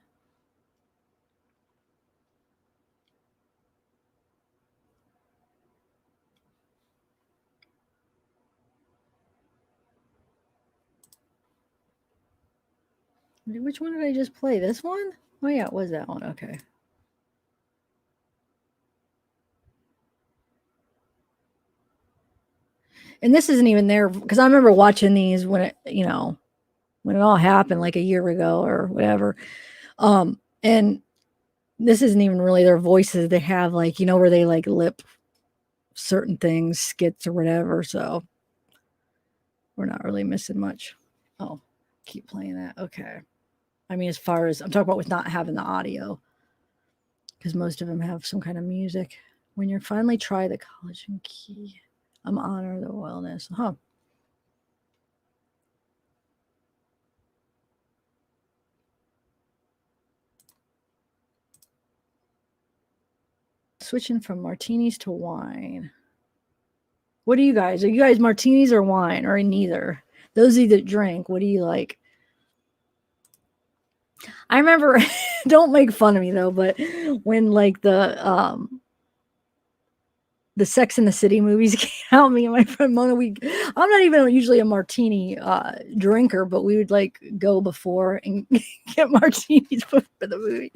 Which one did I just play? This one? Oh yeah, it was that one. Okay. And this isn't even there because I remember watching these when it, when it all happened like a year ago or whatever. And this isn't even really their voices. They have like, where they like lip certain things, skits or whatever. So we're not really missing much. Oh, keep playing that. Okay. I mean, as far as I'm talking about with not having the audio, because most of them have some kind of music. When you finally try the collagen key, I'm honor the wellness. Huh. Switching from martinis to wine. What are you guys? Are you guys martinis or wine or neither? Those of you that drink, what do you like? I remember, don't make fun of me though, but when like the Sex and the City movies came out, me and my friend Mona, I'm not even usually a martini drinker, but we would like go before and get martinis for the movie.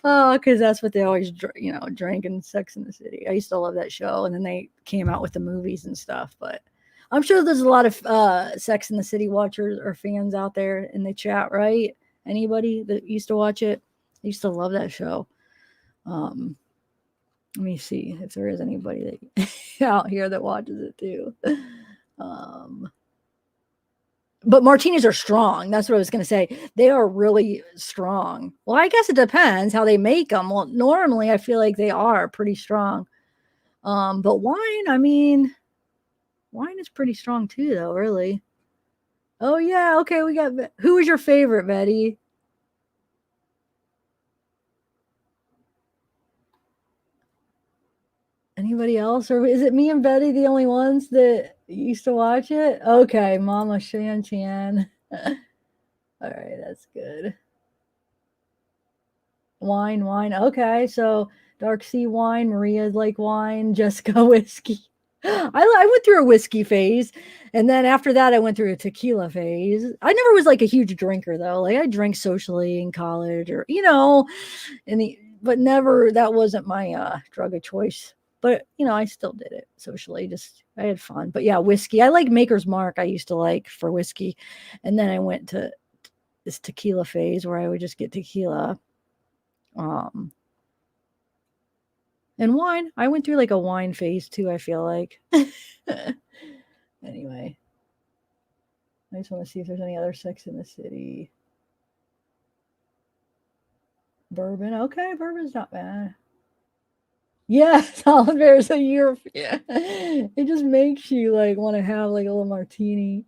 Oh, because that's what they always, drank in Sex and the City. I used to love that show. And then they came out with the movies and stuff. But I'm sure there's a lot of Sex and the City watchers or fans out there in the chat, right? Anybody that used to watch it? I used to love that show. Let me see if there is anybody that out here that watches it too. But martinis are strong. That's what I was going to say. They are really strong. Well, I guess it depends how they make them. Well, normally I feel like they are pretty strong. But wine, I mean, wine is pretty strong too, though, really. Oh, yeah. Okay. Who was your favorite, Betty? Anybody else? Or is it me and Betty the only ones that used to watch it? Okay, Mama Shan Chan. All right, that's good. Wine. Okay, so Dark Sea wine, Maria's like wine, Jessica whiskey. I went through a whiskey phase, and then after that, I went through a tequila phase. I never was like a huge drinker though. Like I drank socially in college, or but never. That wasn't my drug of choice. But I still did it socially. Just I had fun. But yeah, whiskey. I like Maker's Mark. I used to like for whiskey, and then I went to this tequila phase where I would just get tequila. And wine. I went through like a wine phase too, I feel like. Anyway, I just want to see if there's any other Sex in the City. Bourbon. Okay, bourbon's not bad. Yes, Holland Bear is a European. It just makes you like want to have like a little martini.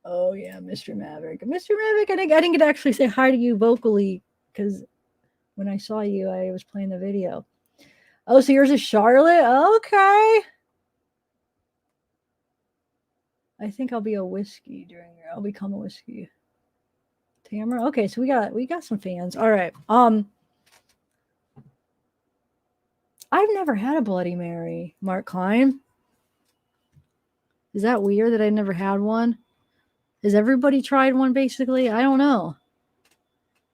Oh yeah, Mr. Maverick. Mr. Maverick, I didn't get to actually say hi to you vocally because when I saw you, I was playing the video. Oh, so yours is Charlotte? Okay. I think I'll be a whiskey drinker. I'll become a whiskey. Tamara. Okay, so we got some fans. All right. I've never had a Bloody Mary, Mark Klein. Is that weird that I never had one? Has everybody tried one basically? I don't know.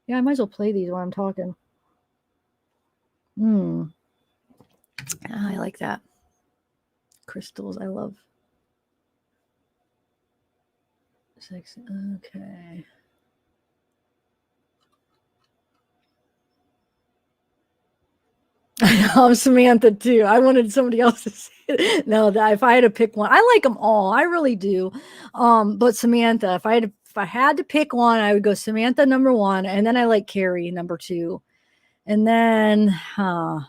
Yeah, I might as well play these while I'm talking. I like that. Crystals, I love. Sex. Okay. I'm Samantha too. I wanted somebody else to say it. No, if I had to pick one, I like them all. I really do. But Samantha, if I had to pick one, I would go Samantha number 1, and then I like Carrie number 2, and then I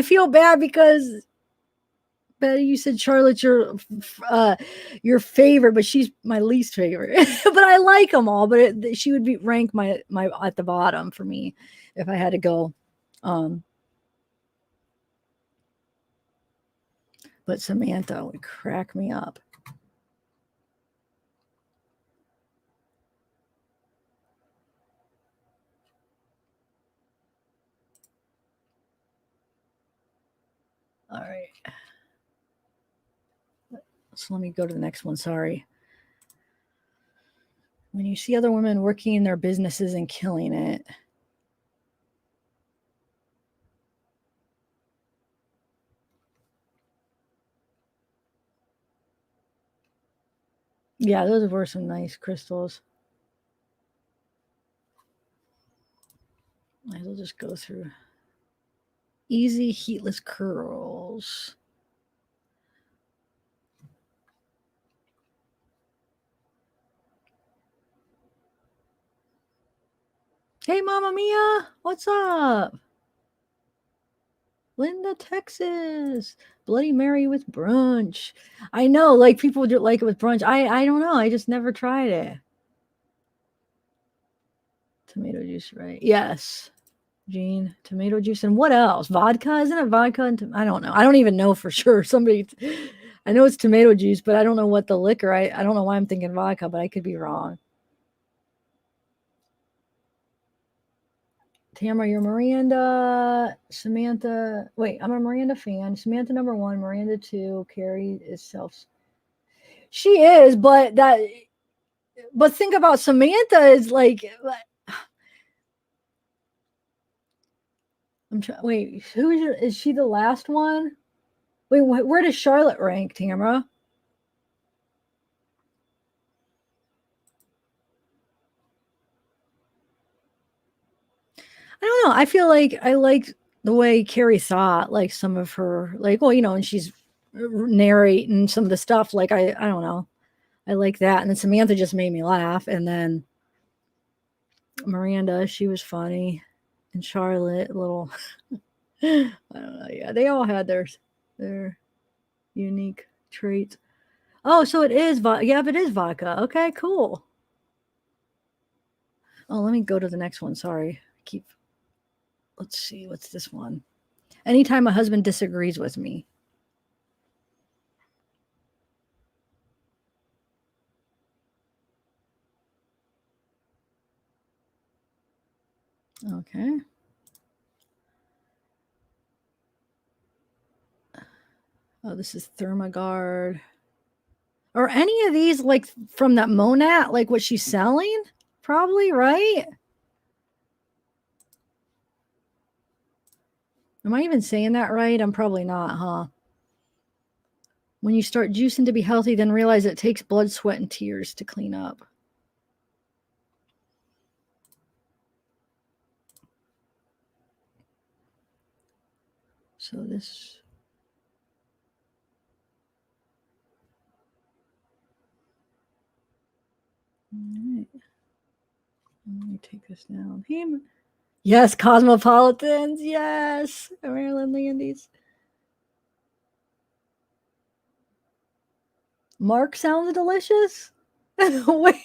feel bad because Betty, you said Charlotte's your favorite, but she's my least favorite. But I like them all. But she would be rank my at the bottom for me if I had to go. But Samantha would crack me up. All right. So let me go to the next one. Sorry. When you see other women working in their businesses and killing it. Yeah, those were some nice crystals. Might as well just go through. Easy heatless curls. Hey, Mama Mia, what's up? Linda, Texas. Bloody Mary with brunch. I know, like people do like it with brunch. I don't know. I just never tried it. Tomato juice, right? Yes. Jean, tomato juice, and what else? Vodka? Isn't it vodka? And I don't know. I don't even know for sure. Somebody, I know it's tomato juice, but I don't know what the liquor. I don't know why I'm thinking vodka, but I could be wrong. Tamara, you're Miranda. Samantha. Wait, I'm a Miranda fan. Samantha number 1, Miranda 2. Carrie is self. She is, but think about Samantha is like. Wait, who is she? The last one? Wait, where does Charlotte rank, Tamara? I don't know. I feel like I liked the way Carrie thought, like some of her, like, well, and she's narrating some of the stuff. Like, I don't know. I like that. And then Samantha just made me laugh. And then Miranda, she was funny. And Charlotte, a little, I don't know. Yeah, they all had their unique traits. Oh, so it is vodka. Yeah, it is vodka. Okay, cool. Oh, let me go to the next one. Sorry. Let's see. What's this one? Anytime a husband disagrees with me. Okay. Oh, this is Thermagard. Are any of these like from that Monat, like what she's selling? Probably, right? Am I even saying that right? I'm probably not, huh? When you start juicing to be healthy, then realize it takes blood, sweat, and tears to clean up. So this. All right. Let me take this down. Yes, Cosmopolitans. Yes. Maryland Landys. Mark sounds delicious. Wait.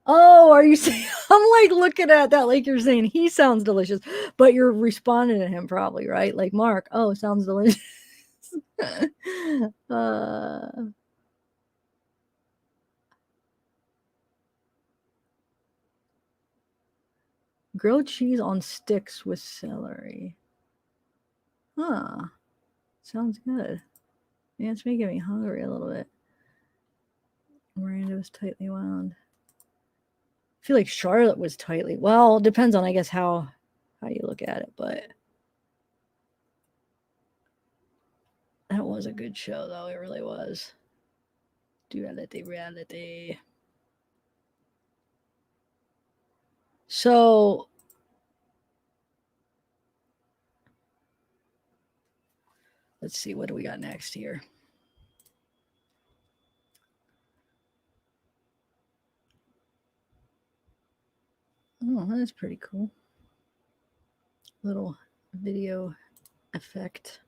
Oh, are you saying? I'm like looking at that like you're saying he sounds delicious, but you're responding to him probably, right? Like Mark, oh, sounds delicious. Grilled cheese on sticks with celery. Huh. Sounds good. Yeah, it's making me hungry a little bit. Miranda was tightly wound. I feel like Charlotte was tightly. Well, it depends on, I guess, how you look at it, but that was a good show, though. It really was. Reality. So let's see, what do we got next here? Oh, that's pretty cool. Little video effect.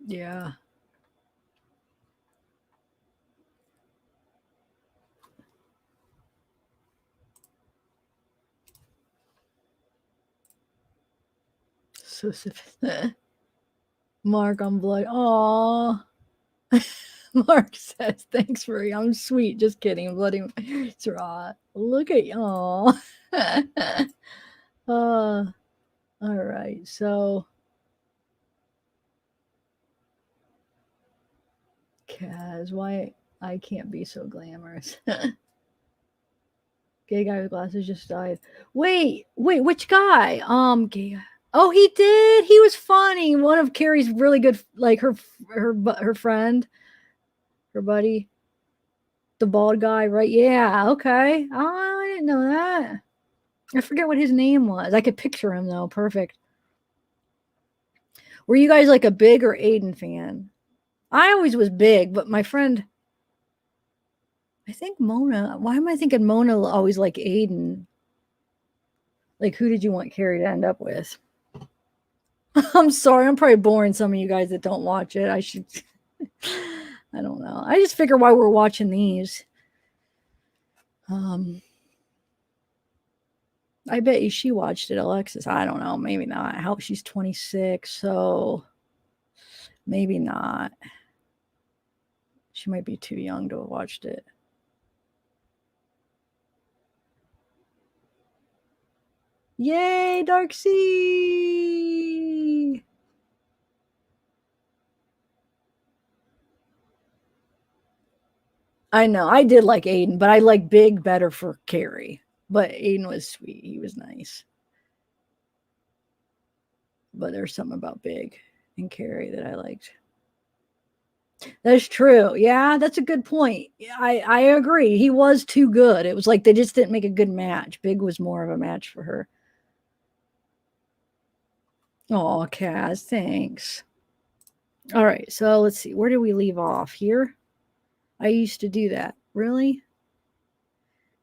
Yeah. So Mark on blood. Oh. Mark says, thanks for I'm sweet. Just kidding. Bloody it's raw. Look at y'all. All right. So Kaz, why I can't be so glamorous. Gay guy with glasses just died. Wait, which guy? Gay guy. Oh, he did. He was funny. One of Carrie's really good, like her friend, her buddy, the bald guy, right? Yeah. Okay. Oh, I didn't know that. I forget what his name was. I could picture him though. Perfect. Were you guys like a Big or Aiden fan? I always was Big, but my friend, I think Mona. Why am I thinking Mona always like Aiden? Like, who did you want Carrie to end up with? I'm sorry, I'm probably boring some of you guys that don't watch it. I should. I don't know. I just figure why we're watching these. I bet you she watched it, Alexis. I don't know. Maybe not. I hope she's 26, so maybe not. She might be too young to have watched it. Yay, Darksea! I know. I did like Aiden, but I like Big better for Carrie. But Aiden was sweet. He was nice. But there's something about Big and Carrie that I liked. That's true. Yeah, that's a good point. I agree. He was too good. It was like they just didn't make a good match. Big was more of a match for her. Oh, Kaz, thanks. All right, so let's see. Where did we leave off? Here? I used to do that. Really?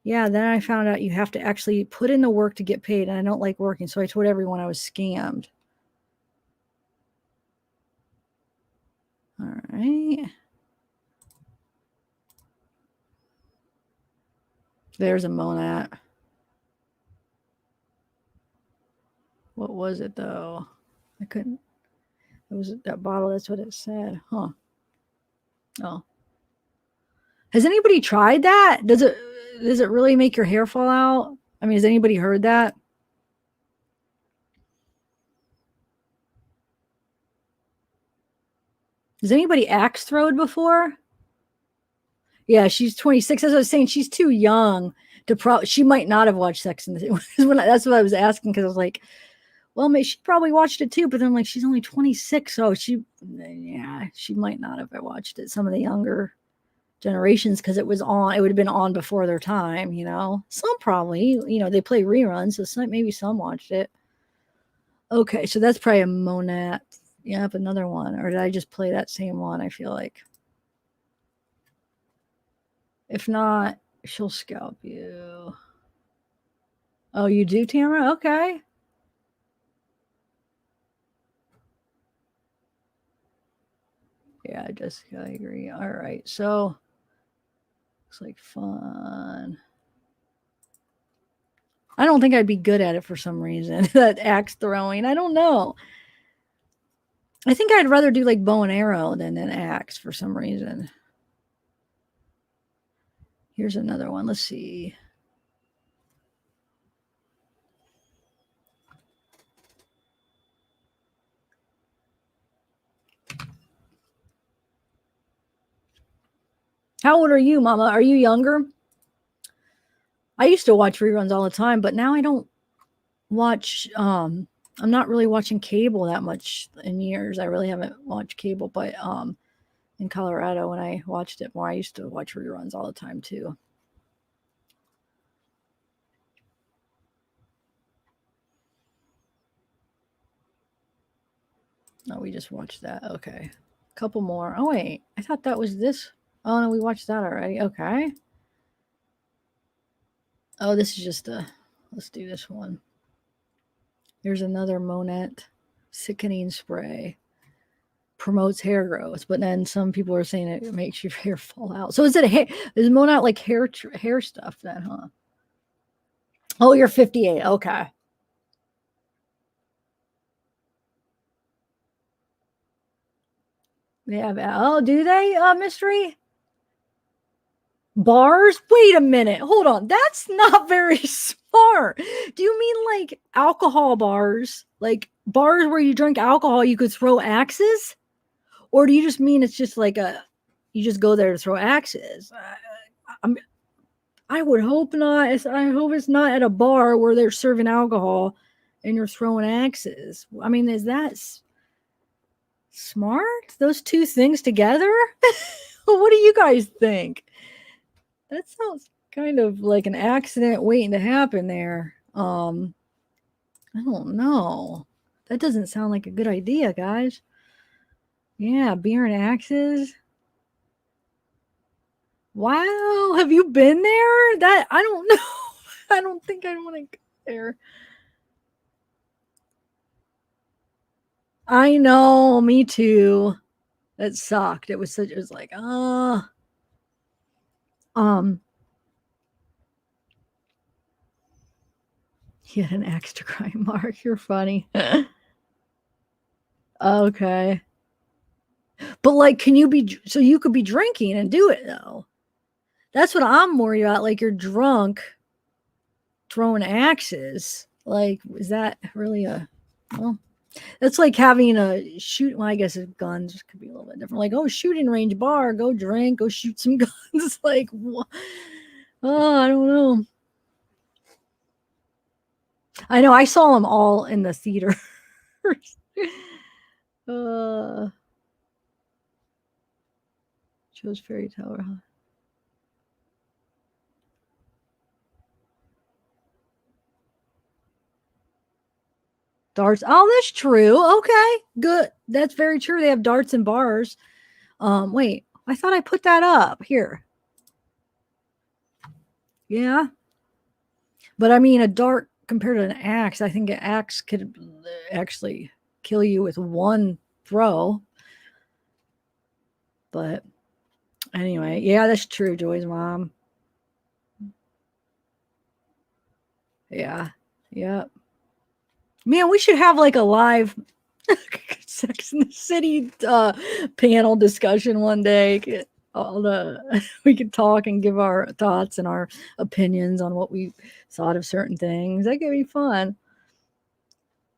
Yeah, then I found out you have to actually put in the work to get paid, and I don't like working, so I told everyone I was scammed. All right. There's a Monat. What was it, though? I couldn't. It was that bottle. That's what it said. Huh. Oh. Has anybody tried that? Does it really make your hair fall out? I mean, has anybody heard that? Has anybody axe throwed before? Yeah, she's 26. As I was saying, she's too young to she might not have watched Sex and the City. That's what I was asking, because I was like, well, she probably watched it too, but then I'm like, she's only 26, so she might not have watched it. Some of the younger generations, because it would have been on before their time, Some probably, they play reruns, so maybe some watched it. Okay, so that's probably a Monat. Yep, another one. Or did I just play that same one? I feel like. If not, she'll scalp you. Oh, you do, Tamara? Okay. Yeah, Jessica, I agree. All right, so looks like fun. I don't think I'd be good at it for some reason. That axe throwing. I don't know. I think I'd rather do like bow and arrow than an axe for some reason. Here's another one. Let's see. How old are you, Mama? Are you younger? I used to watch reruns all the time, but now I don't watch. I'm not really watching cable that much in years. I really haven't watched cable, but in Colorado, when I watched it more, I used to watch reruns all the time too. No, we just watched that. Okay. A couple more. Oh, wait. I thought that was this. Oh, no, we watched that already. Okay. Oh, this is just let's do this one. There's another Monat sickening spray. Promotes hair growth, but then some people are saying it makes your hair fall out. So is Monat like hair stuff then, huh? Oh, you're 58. Okay. They have, oh, do they? Mystery? Bars? Wait a minute. Hold on. That's not very smart. Do you mean like alcohol bars? Like bars where you drink alcohol, you could throw axes? Or do you just mean it's just like you just go there to throw axes? I would hope not. I hope it's not at a bar where they're serving alcohol and you're throwing axes. I mean, is that smart? Those two things together? What do you guys think? That sounds kind of like an accident waiting to happen there. I don't know. That doesn't sound like a good idea, guys. Yeah, beer and axes. Wow, have you been there? That I don't know. I don't think I want to go there. I know, me too. That sucked. It was like, he had an extra cry mark. You're funny. Okay. But like, can you be, so you could be drinking and do it though? That's what I'm worried about. Like, you're drunk throwing axes. Like, is that really well, that's like having a shoot. Well, I guess guns could be a little bit different. Like, oh, shooting range bar, go drink, go shoot some guns. Like, what? Oh, I don't know. I know I saw them all in the theater. Chose Fairy Tower, huh? Darts. Oh, that's true. Okay, good. That's very true. They have darts and bars. Wait, I thought I put that up here. Yeah, but I mean, a dart compared to an axe, I think an axe could actually kill you with one throw. But anyway, yeah, that's true, Joy's mom. Yeah, yeah. Man, we should have like a live Sex in the City panel discussion one day. We could talk and give our thoughts and our opinions on what we thought of certain things. That could be fun.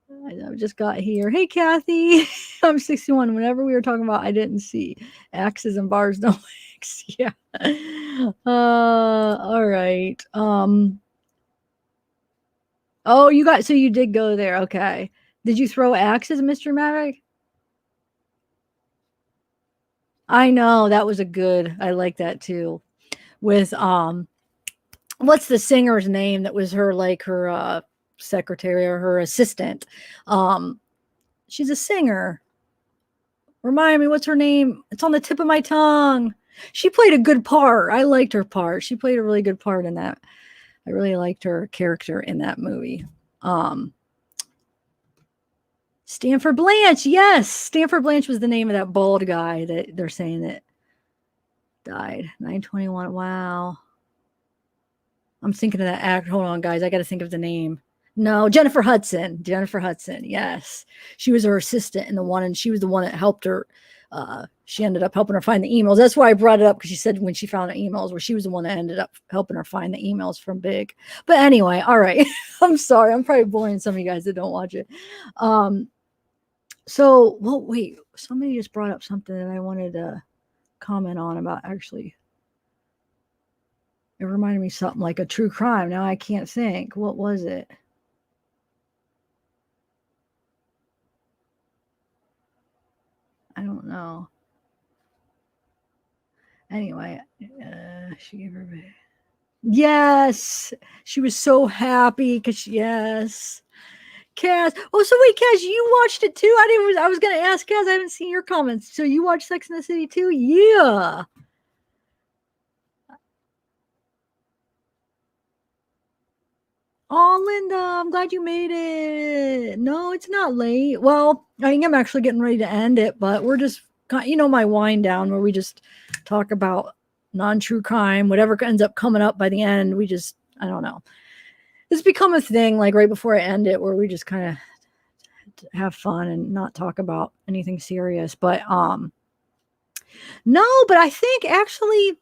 I just got here. Hey, Kathy. I'm 61. Whenever we were talking about, I didn't see axes and bars don't mix. Yeah. All right. Oh, so you did go there. Okay. Did you throw axes, Mr. Maverick? I know that was I like that too. With what's the singer's name that was her secretary or her assistant? She's a singer. Remind me, what's her name? It's on the tip of my tongue. She played a good part. I liked her part. She played a really good part in that. I really liked her character in that movie. Stanford Blanche. Yes. Stanford Blanche was the name of that bald guy that they're saying that died. 9/21. Wow. I'm thinking of that actor. Hold on, guys. I got to think of the name. No, Jennifer Hudson. Jennifer Hudson. Yes. She was her assistant in the one, and she was the one that helped her. She ended up helping her find the emails. That's why I brought it up, because she said when she found the emails, where she was the one that ended up helping her find the emails from Big. But anyway, all right. I'm sorry. I'm probably boring some of you guys that don't watch it. So, well, wait. Somebody just brought up something that I wanted to comment on about. Actually, it reminded me something like a true crime. Now I can't think. What was it? I don't know. Anyway, she gave her. Yes, she was so happy because yes, Kaz. Oh, so wait, Kaz, you watched it too? I was gonna ask Kaz. I haven't seen your comments. So you watched Sex in the City too? Yeah. Oh, Linda, I'm glad you made it. No, it's not late. Well, I think I'm actually getting ready to end it, but we're just, my wind down where we just talk about non-true crime, whatever ends up coming up by the end. I don't know. It's become a thing, like right before I end it, where we just kind of have fun and not talk about anything serious. But No, but I think actually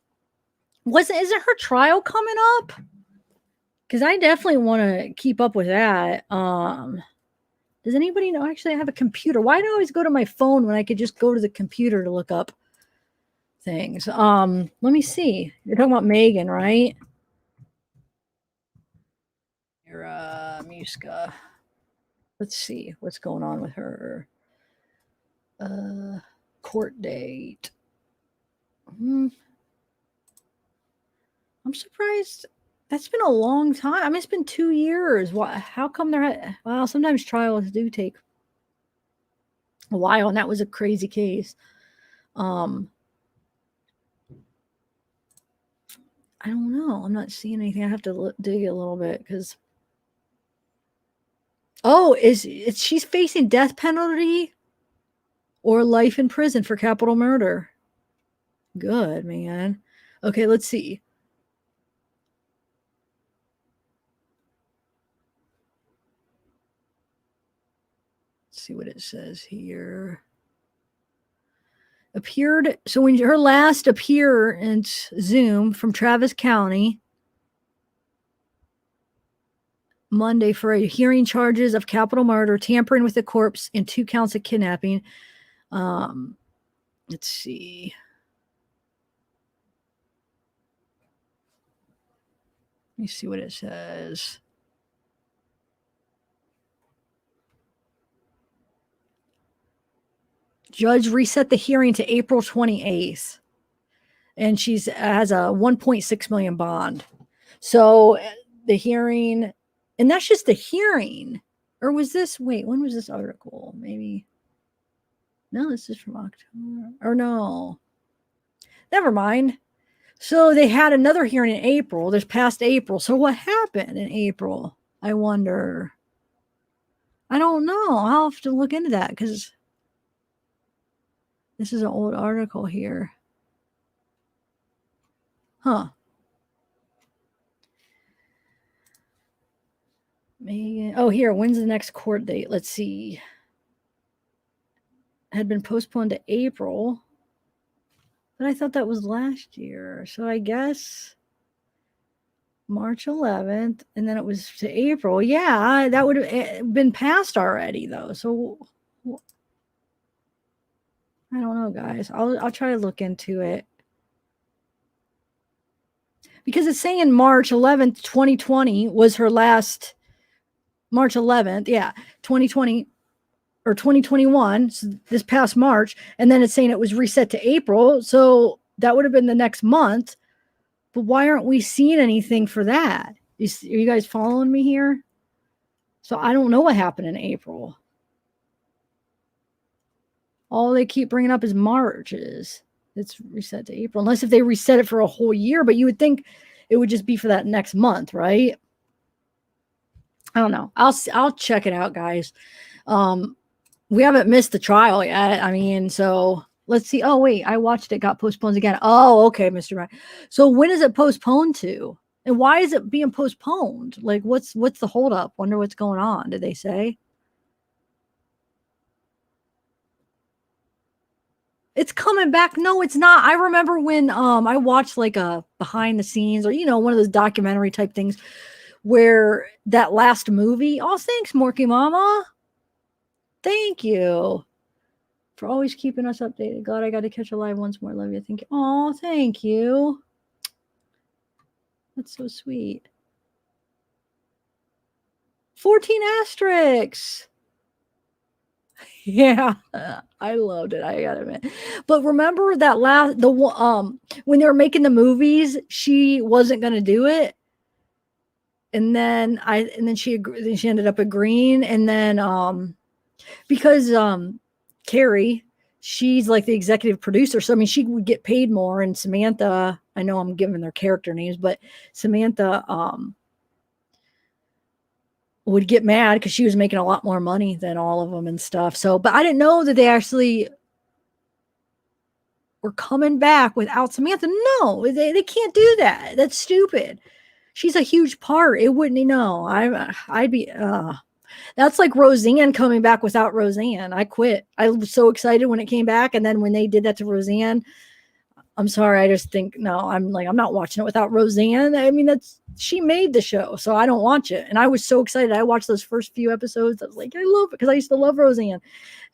isn't her trial coming up? Because I definitely want to keep up with that. Does anybody know? Actually, I have a computer. Why do I always go to my phone when I could just go to the computer to look up things? Let me see. You're talking about Megan, right? Muska. Let's see what's going on with her. Court date. I'm surprised. That's been a long time. I mean, it's been 2 years. Why? How come they're? Well, sometimes trials do take a while, and that was a crazy case. I don't know. I'm not seeing anything. I have to dig a little bit because. Oh, she's facing death penalty or life in prison for capital murder? Good, man. Okay, let's see. Let's see what it says here. Appeared. So when her last appearance Zoom from Travis County Monday for a hearing charges of capital murder, tampering with a corpse, and 2 counts of kidnapping. Let's see. Let me see what it says. Judge reset the hearing to April 28th. And she's has a 1.6 million bond. So the hearing, and that's just the hearing. Or was this, wait, when was this article? Maybe. No, this is from October. Or no. Never mind. So they had another hearing in April. This past April. So what happened in April? I wonder. I don't know. I'll have to look into that because this is an old article here. Huh. Megan. Oh, here. When's the next court date? Let's see. Had been postponed to April. But I thought that was last year. So I guess March 11th. And then it was to April. Yeah, that would have been passed already, though. So I don't know, guys. I'll try to look into it. Because it's saying March 11th, 2020 was her last. March 11th, yeah, 2020 or 2021, so this past March, and then it's saying it was reset to April, so that would have been the next month. But why aren't we seeing anything for that? Are you guys following me here? So I don't know what happened in April. All they keep bringing up is Marches. It's reset to April, unless if they reset it for a whole year, but you would think it would just be for that next month, right? I don't know. I'll check it out, guys. We haven't missed the trial yet. I mean, so let's see. Oh, wait, I watched it. Got postponed again. Oh, okay, Mr. Ryan. So when is it postponed to? And why is it being postponed? Like, what's the holdup? Wonder what's going on. Did they say? It's coming back. No, it's not. I remember when I watched like a behind the scenes or one of those documentary type things where that last movie. Oh, thanks, Morky Mama. Thank you for always keeping us updated. Glad I got to catch a live once more. Love you. Thank you. Oh, thank you. That's so sweet. 14 asterisks. Yeah, I loved it. I gotta admit. But remember that when they were making the movies, she wasn't gonna do it. And then she ended up agreeing. And then because Carrie, she's like the executive producer. So I mean she would get paid more. And Samantha, I know I'm giving their character names, but Samantha would get mad because she was making a lot more money than all of them and stuff. So, but I didn't know that they actually were coming back without Samantha. No, they can't do that. That's stupid. She's a huge part. It wouldn't, I'd be, That's like Roseanne coming back without Roseanne. I quit. I was so excited when it came back, and then when they did that to Roseanne, I'm sorry. I just think no. I'm not watching it without Roseanne. I mean, she made the show, so I don't watch it. And I was so excited. I watched those first few episodes. I was like, I love it because I used to love Roseanne.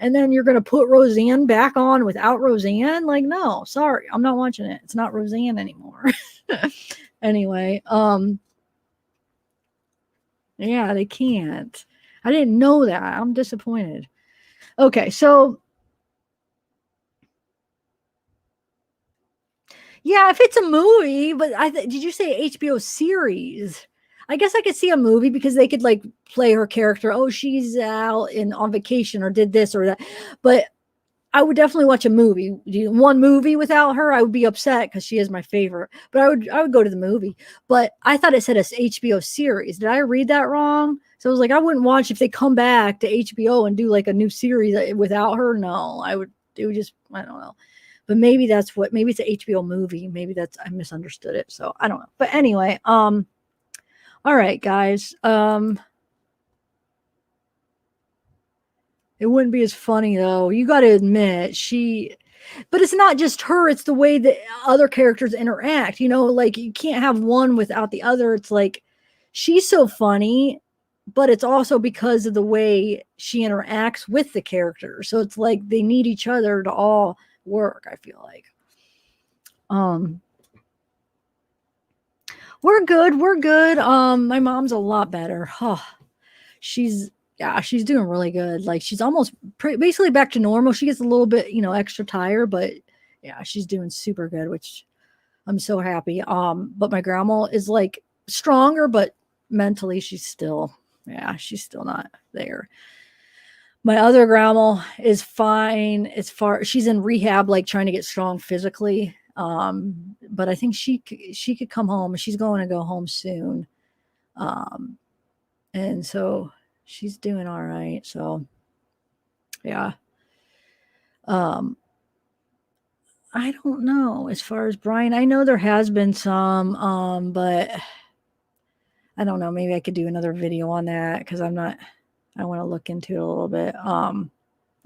And then you're gonna put Roseanne back on without Roseanne? Like, no, sorry, I'm not watching it. It's not Roseanne anymore. Anyway, yeah, they can't. I didn't know that. I'm disappointed. Okay, so yeah, if it's a movie, but did you say HBO series? I guess I could see a movie because they could like play her character. Oh, she's out on vacation or did this or that. But I would definitely watch a movie. One movie without her, I would be upset because she is my favorite. But I would go to the movie. But I thought it said a HBO series. Did I read that wrong? So I was like, I wouldn't watch if they come back to HBO and do like a new series without her. No, I would. It would just, I don't know. But maybe maybe it's an HBO movie. Maybe I misunderstood it. So I don't know. But anyway, all right, guys. It wouldn't be as funny though. You got to admit but it's not just her. It's the way that other characters interact. Like you can't have one without the other. It's like she's so funny, but it's also because of the way she interacts with the characters. So it's like they need each other to all work. I feel like. We're good. We're good. My mom's a lot better. She's doing really good. Like she's almost basically back to normal. She gets a little bit, extra tired, but yeah, she's doing super good, which I'm so happy. But my grandma is like stronger, but mentally she's still not there. My other grandma is fine she's in rehab, like trying to get strong physically. But I think she could come home. She's going to go home soon. And so she's doing all right. So yeah. I don't know as far as Brian. I know there has been some, but I don't know. Maybe I could do another video on that because I want to look into it a little bit.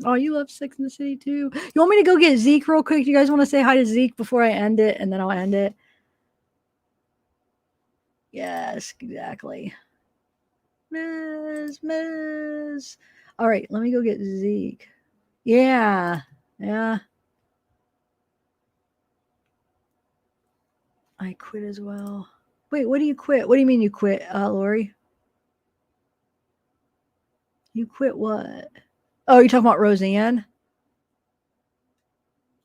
Oh, you love Sex in the City too. You want me to go get Zeke real quick? Do you guys want to say hi to Zeke before I end it, and then I'll end it? Yes, exactly. Miss. All right, let me go get Zeke. Yeah. I quit as well. Wait, what do you quit? What do you mean you quit, Lori? You quit what? Oh, you're talking about Roseanne?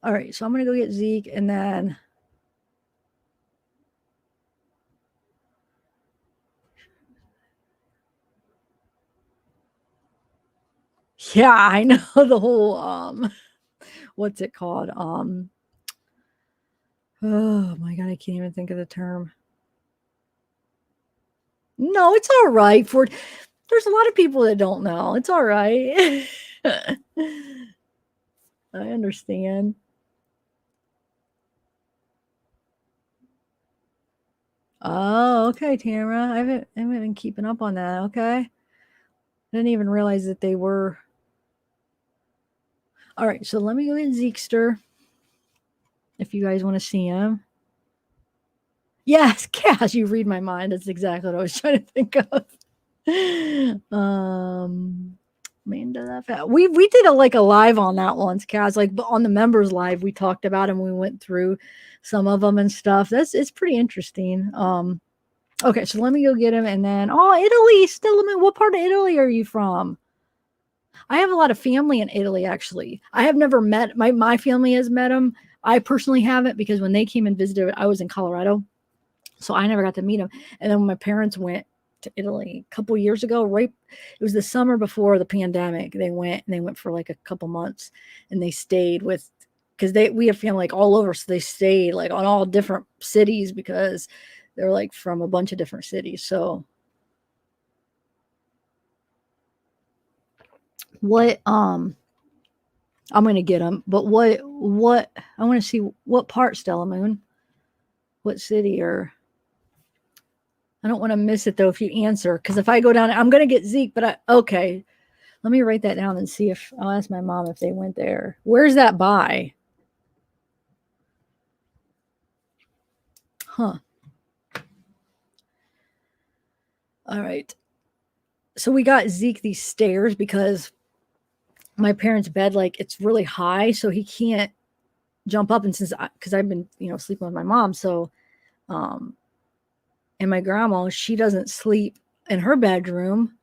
All right, so I'm going to go get Zeke and then... Yeah, I know the whole, what's it called? Oh my God, I can't even think of the term. No, it's all right there's a lot of people that don't know. It's all right. I understand. Oh, okay, Tamara. I haven't been keeping up on that. Okay. I didn't even realize that they were. All right, so let me go get Zeekster. If you guys want to see him. Yes, Cass, you read my mind. That's exactly what I was trying to think of. We did a live on that once, Cass. Like on the members live, we talked about him. We went through some of them and stuff. It's pretty interesting. Okay, so let me go get him, and then Italy. Still, what part of Italy are you from? I have a lot of family in Italy, actually. I have never met my family has met him. I personally haven't because when they came and visited, I was in Colorado, so I never got to meet him. And then when my parents went to Italy a couple years ago, it was the summer before the pandemic. They went for like a couple months, and they stayed because we have family like all over, so they stayed like on all different cities because they're like from a bunch of different cities. So what I'm gonna get them, but what I want to see what part, Stella Moon, what city, or I don't want to miss it though if you answer, because if I go down, I'm gonna get Zeke. But okay. Let me write that down and see if I'll ask my mom if they went there. Where's that by? Huh. All right. So we got Zeke these stairs because my parents' bed, like, it's really high, so he can't jump up. And because I've been, sleeping with my mom, so, and my grandma, she doesn't sleep in her bedroom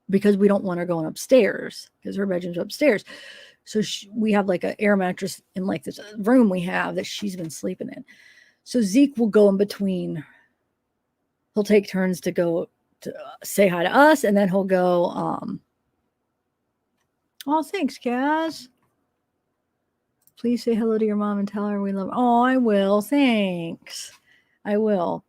because we don't want her going upstairs because her bedroom's upstairs. So we have like an air mattress in like this room we have that she's been sleeping in. So Zeke will go in between. He'll take turns to go to say hi to us, and then he'll go, oh, thanks, Kaz. Please say hello to your mom and tell her we love her. Oh, I will. Thanks. I will.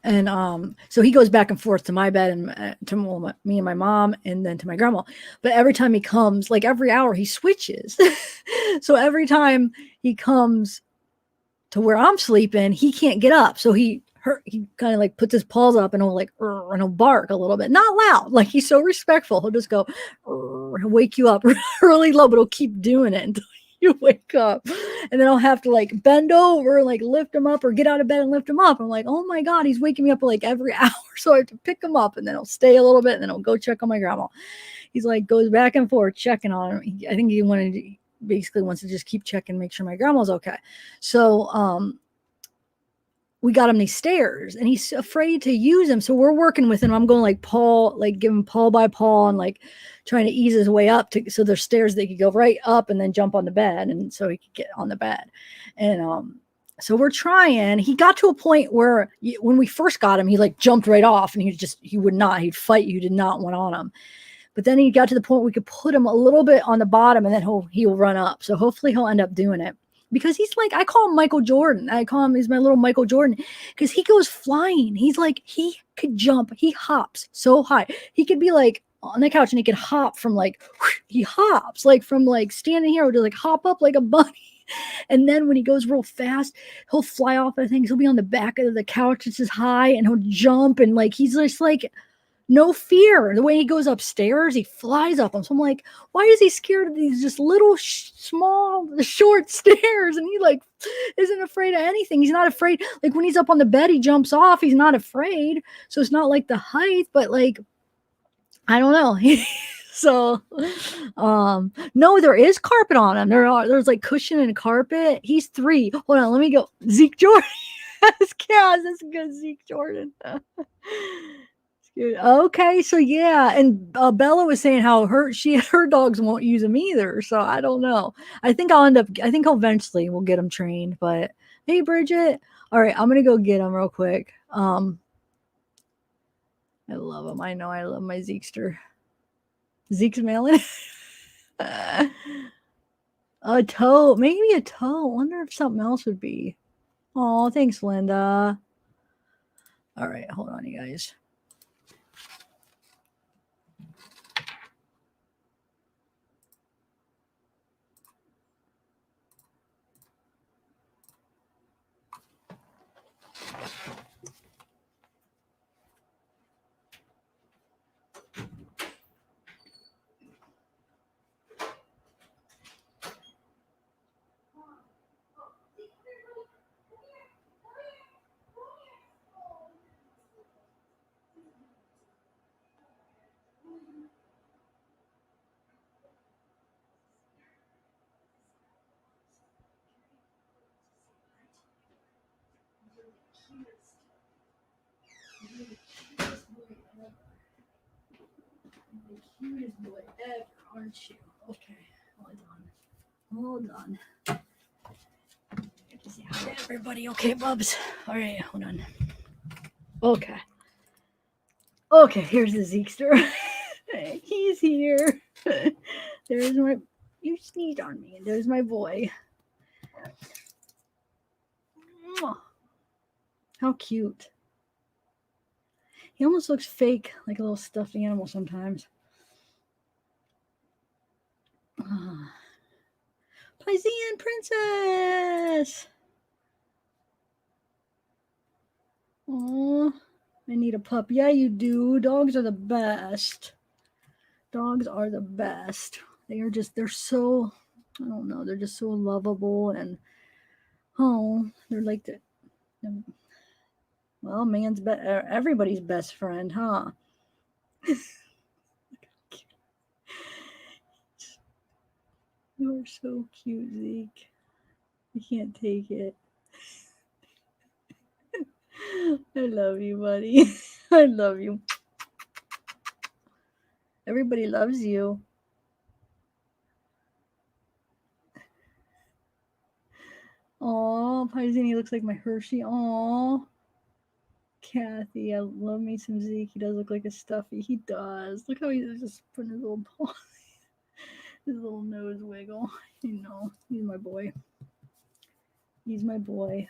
And so he goes back and forth to my bed and to me and my mom, and then to my grandma. But every time he comes, like every hour, he switches. So every time he comes to where I'm sleeping, he can't get up. So he kind of like puts his paws up and he'll bark a little bit, not loud. Like, he's so respectful. He'll just go, he'll wake you up really low, but he'll keep doing it until you wake up. And then I'll have to like bend over and like lift him up or get out of bed and lift him up. I'm like, oh my God, he's waking me up like every hour. So I have to pick him up, and then he'll stay a little bit, and then he'll go check on my grandma. He's like, goes back and forth checking on him. I think he basically wants to just keep checking, make sure my grandma's okay. So, we got him these stairs, and he's afraid to use them. So we're working with him. I'm going like paw, like give him paw by paw, and like trying to ease his way up so there's stairs that he could go right up and then jump on the bed. And so he could get on the bed. And, so we're trying. He got to a point where when we first got him, he like jumped right off, and he'd fight you, did not want on him. But then he got to the point where we could put him a little bit on the bottom, and then he'll run up. So hopefully he'll end up doing it. Because he's like, I call him Michael Jordan. He's my little Michael Jordan, because he goes flying. He's like, he could jump. He hops so high. He could be like on the couch, and he could hop from like, he hops like from like standing here to like hop up like a bunny. And then when he goes real fast, he'll fly off of things. He'll be on the back of the couch. It's as high, and he'll jump. And like, he's just like, no fear. The way he goes upstairs, he flies up them. So I'm like, why is he scared of these just little, small, short stairs? And he like isn't afraid of anything. He's not afraid. Like, when he's up on the bed, he jumps off. He's not afraid. So it's not like the height, but like, I don't know. So, no, there is carpet on him. There's like cushion and carpet. He's 3. Hold on, let me go. Zeke Jordan. That's good. Zeke Jordan. Okay, so yeah, and Bella was saying how her dogs won't use him either. So I don't know. I think eventually we'll get him trained. But hey, Bridget, all right, I'm gonna go get him real quick. I love him. I know I love my Zekester. Zeke's mailing. A toe, maybe a toe. Wonder if something else would be. Oh, thanks, Linda. All right, hold on, you guys. Cutest boy ever, aren't you? Okay, hold on. Good to see hi to everybody. Okay, Bubs. All right, hold on. Okay, here's the Zekester. He's here. There's you sneezed on me, and there's my boy. How cute. He almost looks fake, like a little stuffed animal sometimes. Piscean princess. Oh, I need a pup. Yeah, you do. Dogs are the best. Dogs are the best. They're so, I don't know, they're just so lovable and, oh, they're like well, everybody's best friend, huh? You are so cute, Zeke. I can't take it. I love you, buddy. I love you. Everybody loves you. Oh, Pisani looks like my Hershey. Oh, Kathy, I love me some Zeke. He does look like a stuffy. He does. Look how he's just putting his little paw, his little nose wiggle. You know, he's my boy. He's my boy.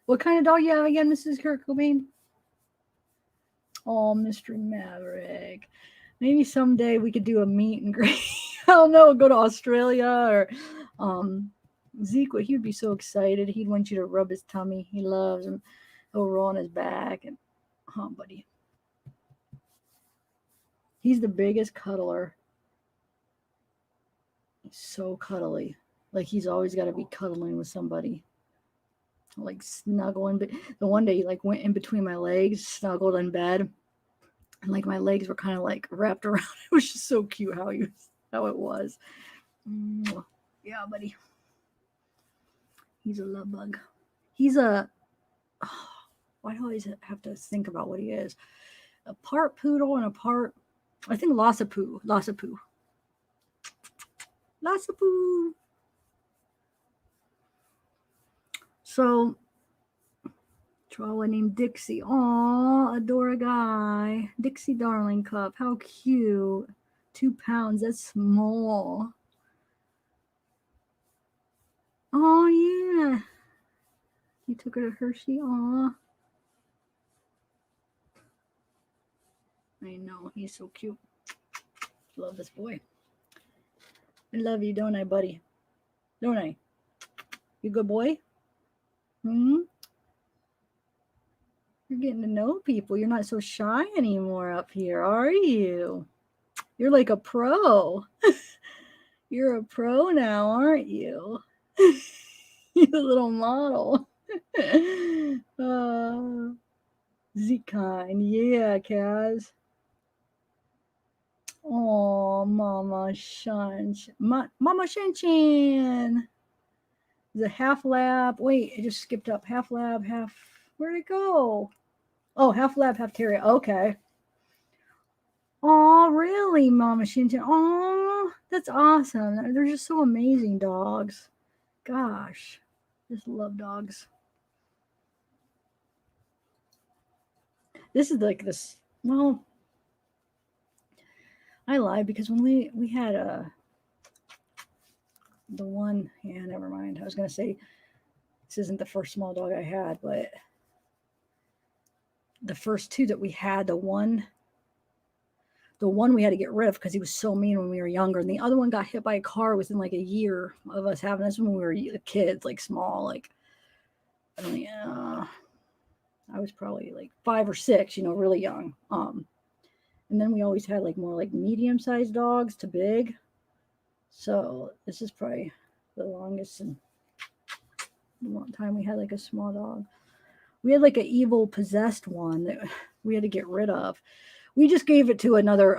What kind of dog you have again, Mrs. Kurt Cobain? Oh, Mr. Maverick. Maybe someday we could do a meet and greet. I don't know, go to Australia or Zeke. He would be so excited. He'd want you to rub his tummy. He loves him. He'll roll on his back and, oh, buddy. He's the biggest cuddler. He's so cuddly. Like he's always got to be cuddling with somebody. Like snuggling. But the one day he like went in between my legs, snuggled in bed, and like my legs were kind of like wrapped around. It was just so cute how it was. Yeah, buddy. He's a love bug. He's a. Oh, why do I always have to think about what he is? A part poodle and a part, I think Lhasa-Poo. Lhasa-Poo. Lhasa-Poo. So, Chihuahua named Dixie. Aw, adore a guy. Dixie Darling Cup. How cute. 2 pounds. That's small. Oh, yeah. You took her to Hershey. Aw. I know. He's so cute. Love this boy. I love you, don't I, buddy? Don't I? You good boy? You're getting to know people. You're not so shy anymore up here, are you? You're like a pro. You're a pro now, aren't you? You're a little model. Z-Kind. Yeah, Kaz. Oh, Mama Mama Shinchin. The half lab. Wait, it just skipped up. Half lab, half. Where'd it go? Oh, half lab, half terrier. Okay. Oh, really, Mama Shinchin? Oh, that's awesome. They're just so amazing dogs. Gosh, just love dogs. This is like this. Well, I lied because when we had the one, yeah, never mind. I was gonna say this isn't the first small dog I had, but the first two that we had, the one we had to get rid of because he was so mean when we were younger, and the other one got hit by a car within like a year of us having this when we were kids, like small, like I don't know, I was probably like 5 or 6, really young. And then we always had like more like medium-sized dogs to big. So this is probably the longest and long time we had like a small dog. We had like an evil possessed one that we had to get rid of. We just gave it to another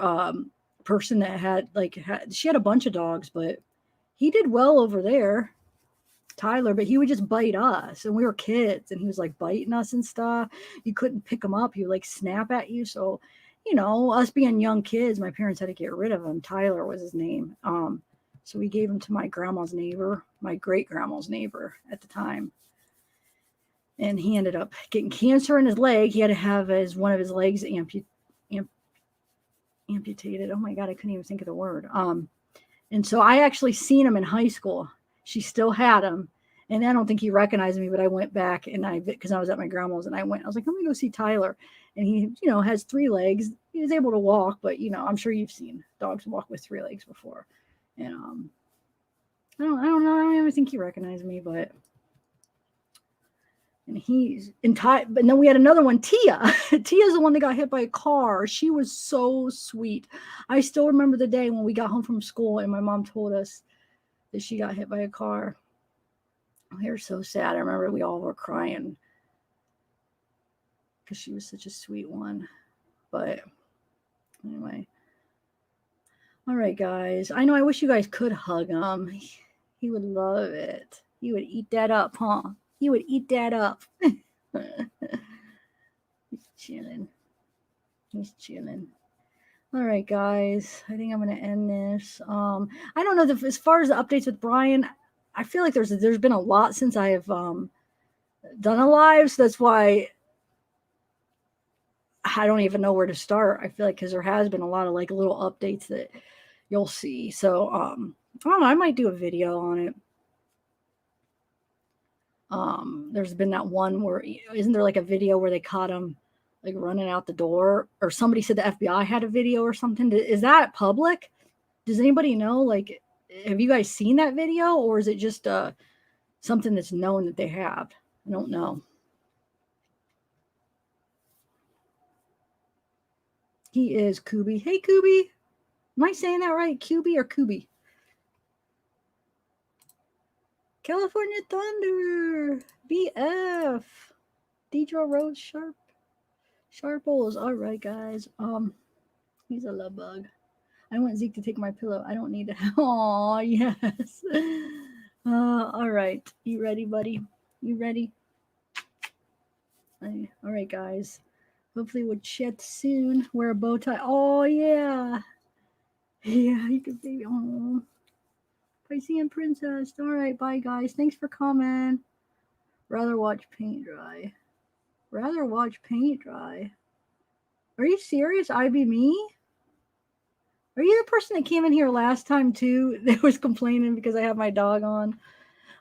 person that she had a bunch of dogs, but he did well over there, Tyler, but he would just bite us, and we were kids, and he was like biting us and stuff. You couldn't pick him up. He would like snap at you. So, us being young kids, my parents had to get rid of him. Tyler was his name. So we gave him to my grandma's neighbor, my great grandma's neighbor at the time. And he ended up getting cancer in his leg. He had to have one of his legs amputated. Oh my God, I couldn't even think of the word. And so I actually seen him in high school. She still had him. And I don't think he recognized me, but I went back and because I was at my grandma's and I was like, I'm going to go see Tyler. And he, has 3 legs, he was able to walk, but I'm sure you've seen dogs walk with 3 legs before. And I don't know. I don't even think he recognized me, but. And he's but then we had another one, Tia. Tia's the one that got hit by a car. She was so sweet. I still remember the day when we got home from school and my mom told us that she got hit by a car. We were so sad. I remember we all were crying because she was such a sweet one. But anyway. All right, guys. I know I wish you guys could hug him. He would love it. He would eat that up, huh? He would eat that up. He's chilling. He's chilling. All right, guys. I think I'm going to end this. I don't know as far as the updates with Brian, I feel like there's been a lot since I have done a live. So that's why I don't even know where to start. I feel like because there has been a lot of like little updates that you'll see. So I don't know. I might do a video on it. There's been that one where isn't there like a video where they caught him like running out the door, or somebody said the FBI had a video or something. Is that public? Does anybody know? Like, have you guys seen that video, or is it just something that's known that they have? I don't know. He is Kubi. Hey, Kubi. Am I saying that right? Kubi or Kubi? California Thunder. BF. Deidre Rose Sharples. All right, guys. He's a love bug. I want Zeke to take my pillow. I don't need it. Oh, yes. All right. You ready, buddy? You ready? All right, guys. Hopefully we'll chat soon. Wear a bow tie. Oh, yeah. Yeah, you can baby. Oh. Piscean Princess. All right, bye, guys. Thanks for coming. Rather watch paint dry. Rather watch paint dry. Are you serious? I be me? Are you the person that came in here last time too that was complaining because I have my dog on?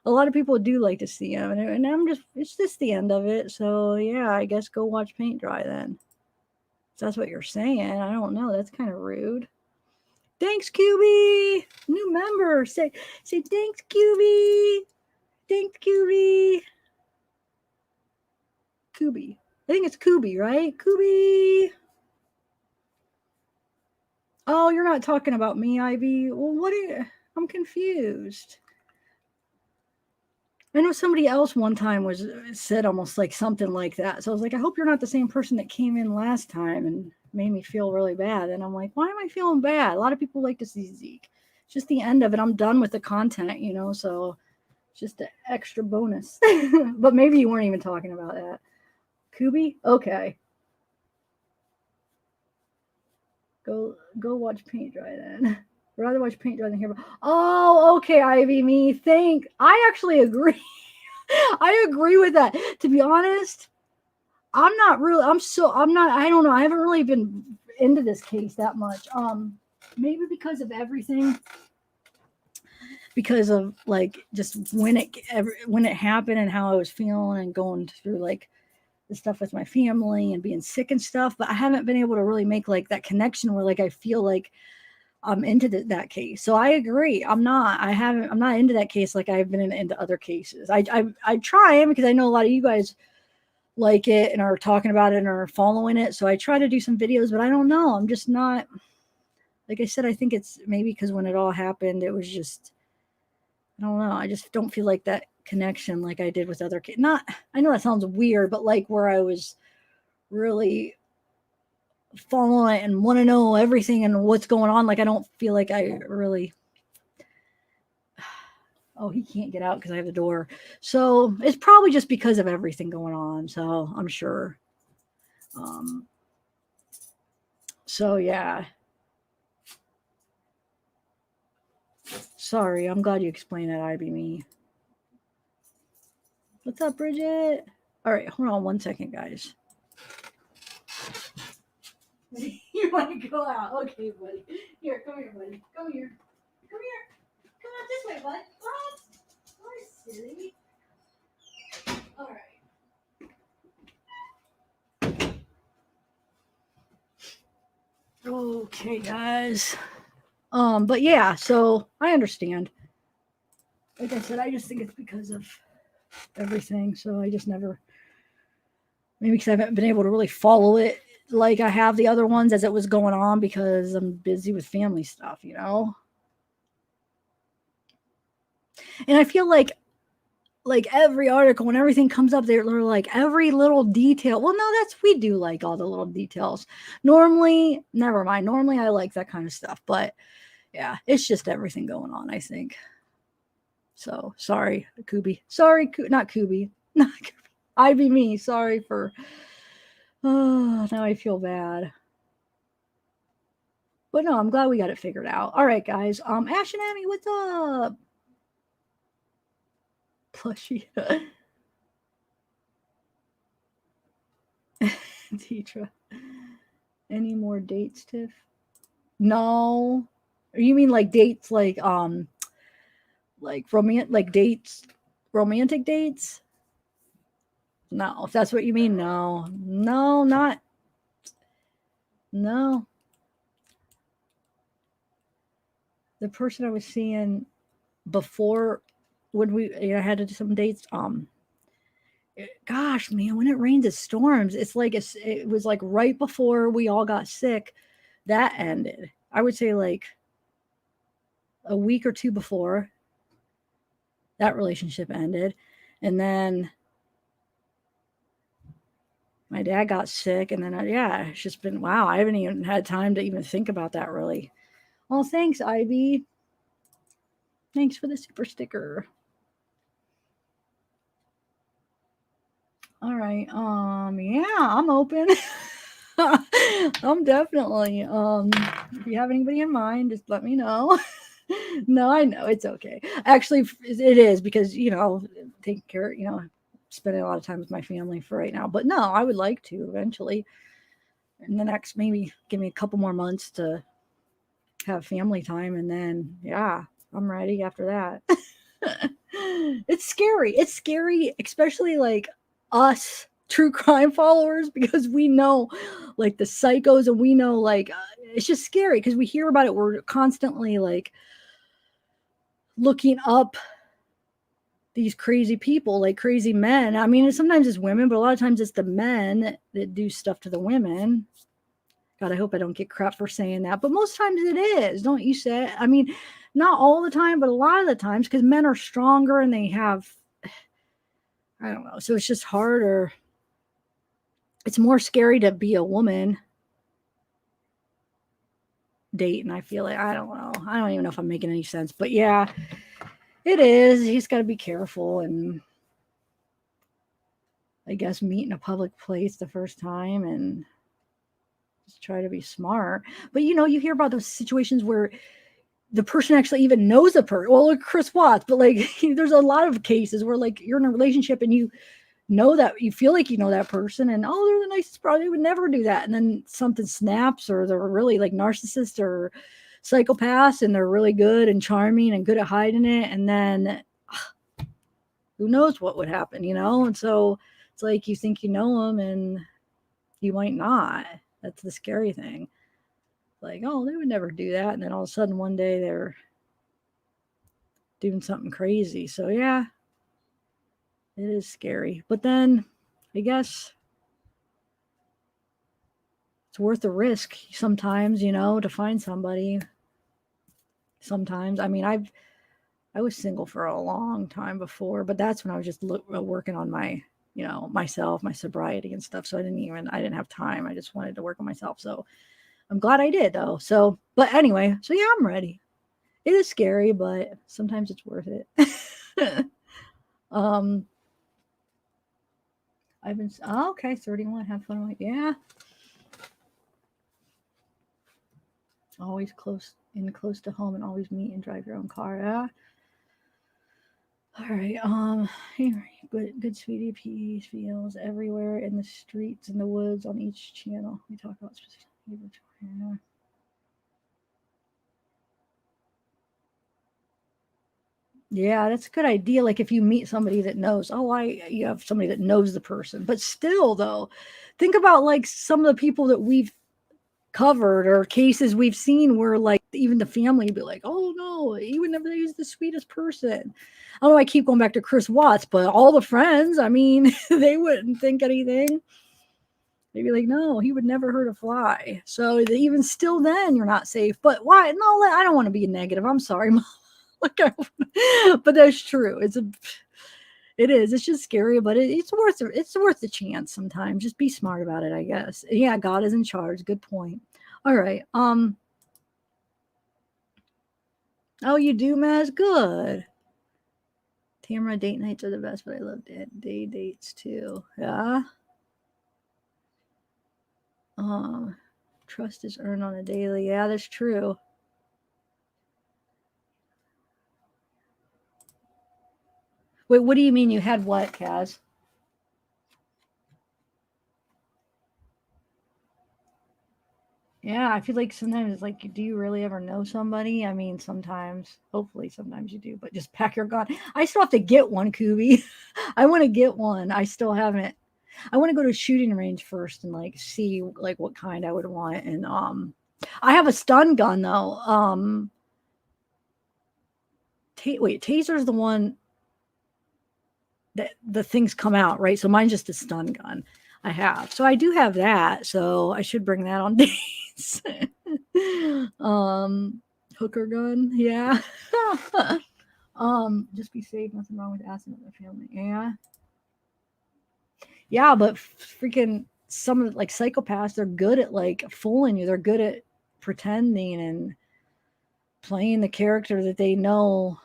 A lot of people do like to see him, and it's just the end of it. So yeah, I guess go watch paint dry then. If that's what you're saying. I don't know. That's kind of rude. Thanks, QB. New member. Say thanks, QB. Thanks, QB. Kubi. I think it's Kubi, right? Kubi. Oh, you're not talking about me, Ivy. Well, I'm confused. I know somebody else one time said almost like something like that. So I was like, I hope you're not the same person that came in last time and made me feel really bad. And I'm like, why am I feeling bad? A lot of people like to see Zeke. It's just the end of it. I'm done with the content, so just an extra bonus. But maybe you weren't even talking about that. Kubi? Okay. Go watch paint dry then. Rather watch paint dry than hear about. Oh, okay, Ivy. I actually agree. I agree with that. To be honest, I don't know. I haven't really been into this case that much. Maybe because of everything. Because of like just when it happened and how I was feeling and going through like the stuff with my family and being sick and stuff, but I haven't been able to really make like that connection where like I feel like I'm into that case. So I agree. I'm not into that case like I've been into other cases. I try because I know a lot of you guys like it and are talking about it and are following it. So I try to do some videos, but I don't know. I'm just not, like I said, I think it's maybe because when it all happened, it was just, I don't know. I just don't feel like that connection like I did with other kids. I know that sounds weird, but like where I was really following and want to know everything and what's going on. Like I don't feel like I really. Oh, he can't get out because I have the door. So it's probably just because of everything going on. So I'm sure. So yeah. Sorry, I'm glad you explained that. I be me. What's up, Bridget? All right, hold on 1 second, guys. You want to go out? Okay, buddy. Here, come here, buddy. Come here. Come here. Come on this way, bud. What? You're silly. All right. Okay, guys. But yeah, so I understand. Like I said, I just think it's because of everything. So I just never, maybe because I haven't been able to really follow it like I have the other ones as it was going on because I'm busy with family stuff, you know? And I feel like every article when everything comes up, they're like every little detail. Well, no, we do like all the little details. Normally, never mind. Normally, I like that kind of stuff, but yeah, it's just everything going on, I think. So sorry, Kubi. Sorry, not Kubi. Not Kubi. I be me. Sorry for. Oh, now I feel bad. But no, I'm glad we got it figured out. All right, guys. Ash and Amy, what's up? Plushie. Tetra. Any more dates, Tiff? No. You mean like dates like dates, romantic dates? No, if that's what you mean, no. No, not no. The person I was seeing before when we had to do some dates, gosh, man, when it rains, it storms. It's like it was like right before we all got sick, that ended. I would say like a week or two before that relationship ended, and then my dad got sick, and then yeah, it's just been wow. I haven't even had time to even think about that really. Oh, thanks, Ivy. Thanks for the super sticker. All right. Yeah, I'm open. I'm definitely. If you have anybody in mind, just let me know. No, I know it's okay. Actually, it is because taking care, spending a lot of time with my family for right now. But no, I would like to eventually. In the next, maybe give me a couple more months to have family time, and then yeah, I'm ready after that. It's scary. It's scary, especially like us true crime followers, because we know like the psychos, and we know like it's just scary because we hear about it. We're constantly like looking up these crazy people, like crazy men. I mean, sometimes it's women, but a lot of times it's the men that do stuff to the women. God, I hope I don't get crap for saying that, but most times it is, don't you say? I mean, not all the time, but a lot of the times, because men are stronger and they have, I don't know. So it's just harder. It's more scary to be a woman dating. I feel like, I don't know. I don't even know if I'm making any sense, but yeah, it is. He's got to be careful, and I guess meet in a public place the first time and just try to be smart. But you hear about those situations where the person actually even knows the person. Well, like Chris Watts, but like there's a lot of cases where like you're in a relationship and you know that you feel like you know that person, and oh, they're the nicest bro. They would never do that, and then something snaps, or they're really like narcissists or psychopaths, and they're really good and charming and good at hiding it, and then who knows what would happen, And so it's like you think you know them, and you might not. That's the scary thing. Like, oh, they would never do that, and then all of a sudden one day they're doing something crazy. So yeah, it is scary. But then I guess it's worth the risk sometimes, to find somebody. Sometimes, I mean, I was single for a long time before, but that's when I was just working on my, myself, my sobriety and stuff. So I didn't have time. I just wanted to work on myself. So I'm glad I did though. So, but anyway, so yeah, I'm ready. It is scary, but sometimes it's worth it. I've been, okay, 31, have fun with it. Yeah. Always close to home, and always meet and drive your own car. Yeah. All right. Good sweetie peas feels everywhere in the streets, in the woods, on each channel. We talk about specific. Yeah, that's a good idea. Like if you meet somebody that knows, you have somebody that knows the person. But still, though, think about like some of the people that we've covered, or cases we've seen where like even the family would be like, oh no, he would never, he's the sweetest person. I don't know, I keep going back to Chris Watts, but all the friends, I mean, they wouldn't think anything. They'd be like, no, he would never hurt a fly. So even still then, you're not safe. But why? No, I don't want to be negative. I'm sorry, Mom. But that's true. It is. It's just scary, but it's worth the chance sometimes. Just be smart about it, I guess. Yeah, God is in charge. Good point. All right. Oh, you do, Maz? Good. Tamara, date nights are the best, but I love day dates too. Yeah. Trust is earned on a daily. Yeah, that's true. Wait, what do you mean you had what, Kaz? Yeah, I feel like sometimes it's like, do you really ever know somebody? I mean, sometimes, hopefully, sometimes you do, but just pack your gun. I still have to get one, Kubi. I want to get one. I still haven't. I want to go to a shooting range first and like see like what kind I would want. And I have a stun gun though. Wait, taser's the one that the things come out, right? So mine's just a stun gun I have. So I do have that. So I should bring that on dates. Hooker gun, yeah. Just be safe. Nothing wrong with asking the family. Yeah. Yeah, but freaking some like psychopaths, they're good at like fooling you. They're good at pretending and playing the character that they know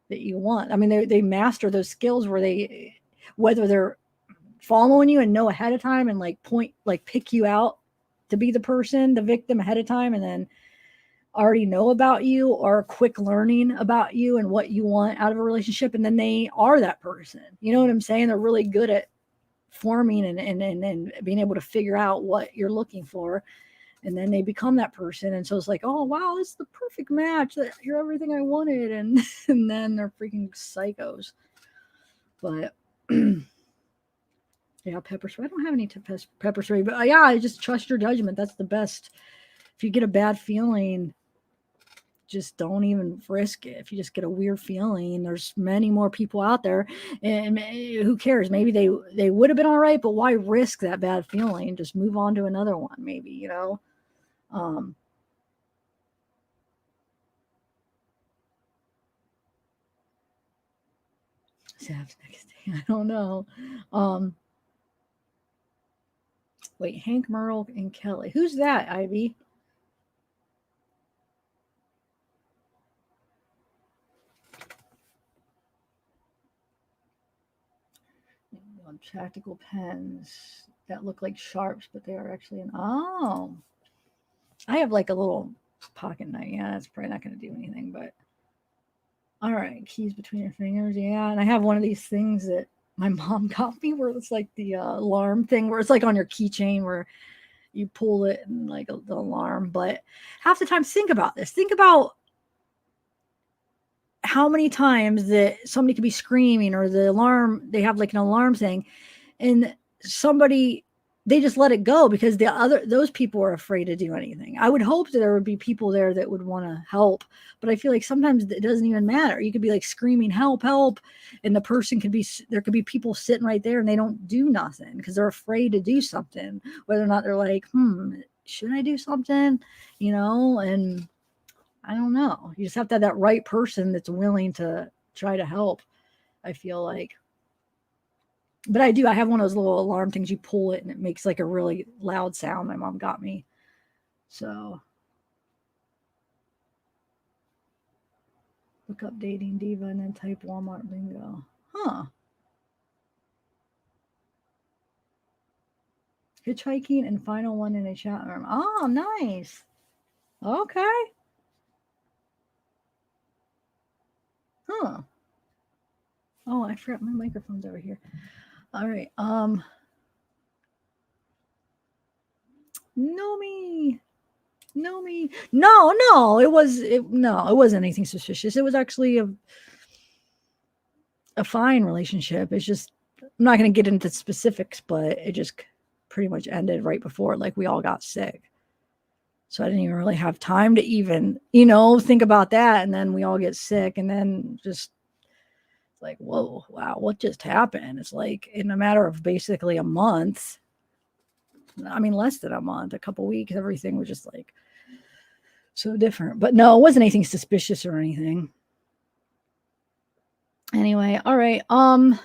that you want. I mean, they master those skills where whether they're following you and know ahead of time and like pick you out to be the person, the victim ahead of time, and then already know about you, or quick learning about you and what you want out of a relationship, and then they are that person. You know what I'm saying? They're really good at forming and being able to figure out what you're looking for, and then they become that person. And so it's like, oh wow, this is the perfect match, that you're everything I wanted, and then they're freaking psychos. But yeah, pepper spray. I don't have any pepper spray, but yeah, I just trust your judgment. That's the best. If you get a bad feeling, just don't even risk it. If you just get a weird feeling, there's many more people out there, and who cares? Maybe they would have been all right, but why risk that bad feeling? Just move on to another one, maybe, you know. Next day, I don't know. Wait, Hank, Merle, and Kelly. Who's that, Ivy? Tactical pens that look like sharps, but they are actually I have like a little pocket knife. Yeah, that's probably not going to do anything, but all right. Keys between your fingers. Yeah. And I have one of these things that my mom got me where it's like the alarm thing, where it's like on your keychain where you pull it and like the alarm. But half the time, think about this. Think about how many times that somebody could be screaming, or the alarm, they have like an alarm thing, and they just let it go because those people are afraid to do anything. I would hope that there would be people there that would want to help, but I feel like sometimes it doesn't even matter. You could be like screaming, help, help, and there could be people sitting right there and they don't do nothing because they're afraid to do something, whether or not they're like, should I do something, you know? And I don't know. You just have to have that right person that's willing to try to help, I feel like. But I have one of those little alarm things. You pull it and it makes like a really loud sound. My mom got me. So look up Dating Diva and then type Walmart lingo. Huh. Hitchhiking and final one in a chat room. Oh, nice. Okay. Huh. Oh, I forgot my microphone's over here. All right. Know me. No, it wasn't anything suspicious. It was actually a fine relationship. It's just, I'm not going to get into specifics, but it just pretty much ended right before, like, we all got sick. So I didn't even really have time to even, you know, think about that. And then we all get sick, and then just like, whoa, wow, what just happened? It's like in a matter of basically a month. I mean, less than a month, a couple weeks, everything was just like so different. But no, it wasn't anything suspicious or anything. Anyway, all right. Oh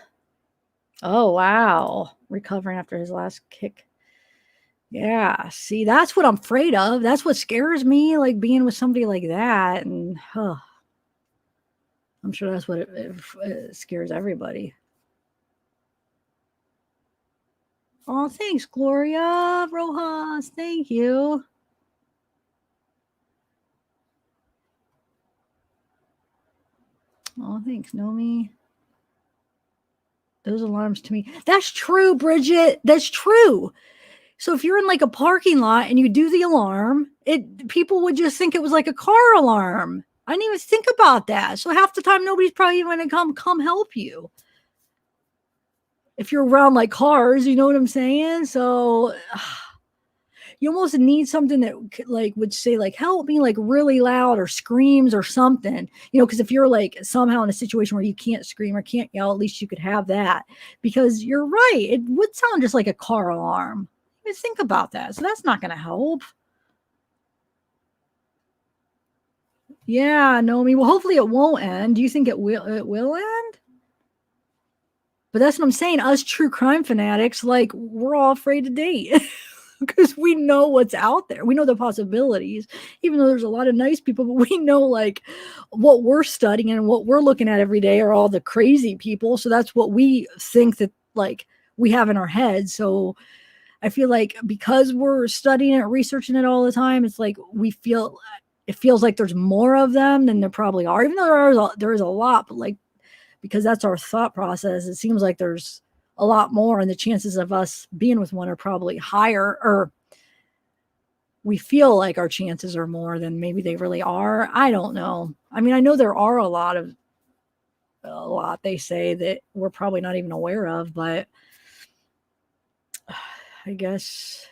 wow. Recovering after his last kick. Yeah, see, that's what I'm afraid of. That's what scares me, like being with somebody like that. And I'm sure that's what it scares everybody. Oh, thanks, Gloria Rojas. Thank you. Oh, thanks, Nomi. Those alarms to me. That's true, Bridget. That's true. So if you're in like a parking lot and you do the alarm, people would just think it was like a car alarm. I didn't even think about that. So half the time nobody's probably even gonna come help you. If you're around like cars, you know what I'm saying? So you almost need something that like would say like help me like really loud or screams or something, you know, because if you're like somehow in a situation where you can't scream or can't yell, at least you could have that, because you're right, it would sound just like a car alarm. You think about that, so that's not going to help. Yeah, Nomi. Well, hopefully it won't end. Do you think it will end? But that's what I'm saying, us true crime fanatics, like we're all afraid to date. Because we know what's out there. We know the possibilities, even though there's a lot of nice people, but we know like what we're studying and what we're looking at every day are all the crazy people. So that's what we think that like we have in our heads. So I feel like because we're studying it, researching it all the time, it's like it feels like there's more of them than there probably are, even though there is a lot, but like because that's our thought process, it seems like there's a lot more, and the chances of us being with one are probably higher, or we feel like our chances are more than maybe they really are. I don't know. I mean, I know there are a lot they say that we're probably not even aware of, but I guess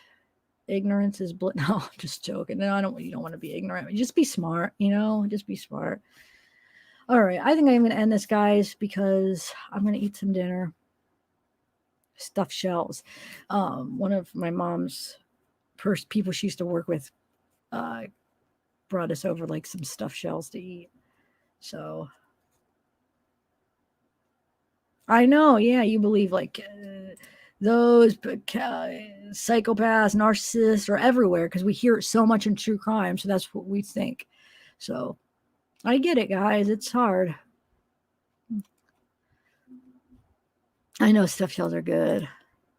ignorance is bliss. No, I'm just joking. No, you don't want to be ignorant. Just be smart, you know, just be smart. All right. I think I'm going to end this, guys, because I'm going to eat some dinner. Stuffed shells. One of my mom's first people she used to work with brought us over like some stuffed shells to eat. So I know, yeah, you believe like those psychopaths, narcissists are everywhere because we hear it so much in true crime. So that's what we think. So I get it, guys. It's hard. I know stuffed shells are good.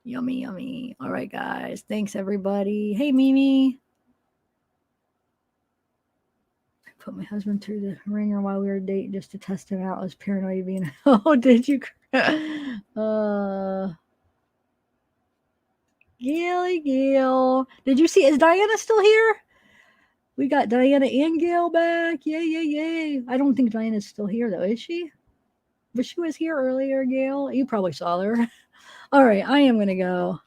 Yummy, yummy. All right, guys. Thanks, everybody. Hey, Mimi. I put my husband through the ringer while we were dating just to test him out. I was paranoid being, oh, did you? Gail. Did you see? Is Diana still here? We got Diana and Gail back. Yay, yay, yay. I don't think Diana's still here, though. Is she? But she was here earlier, Gail. You probably saw her. All right, I am going to go.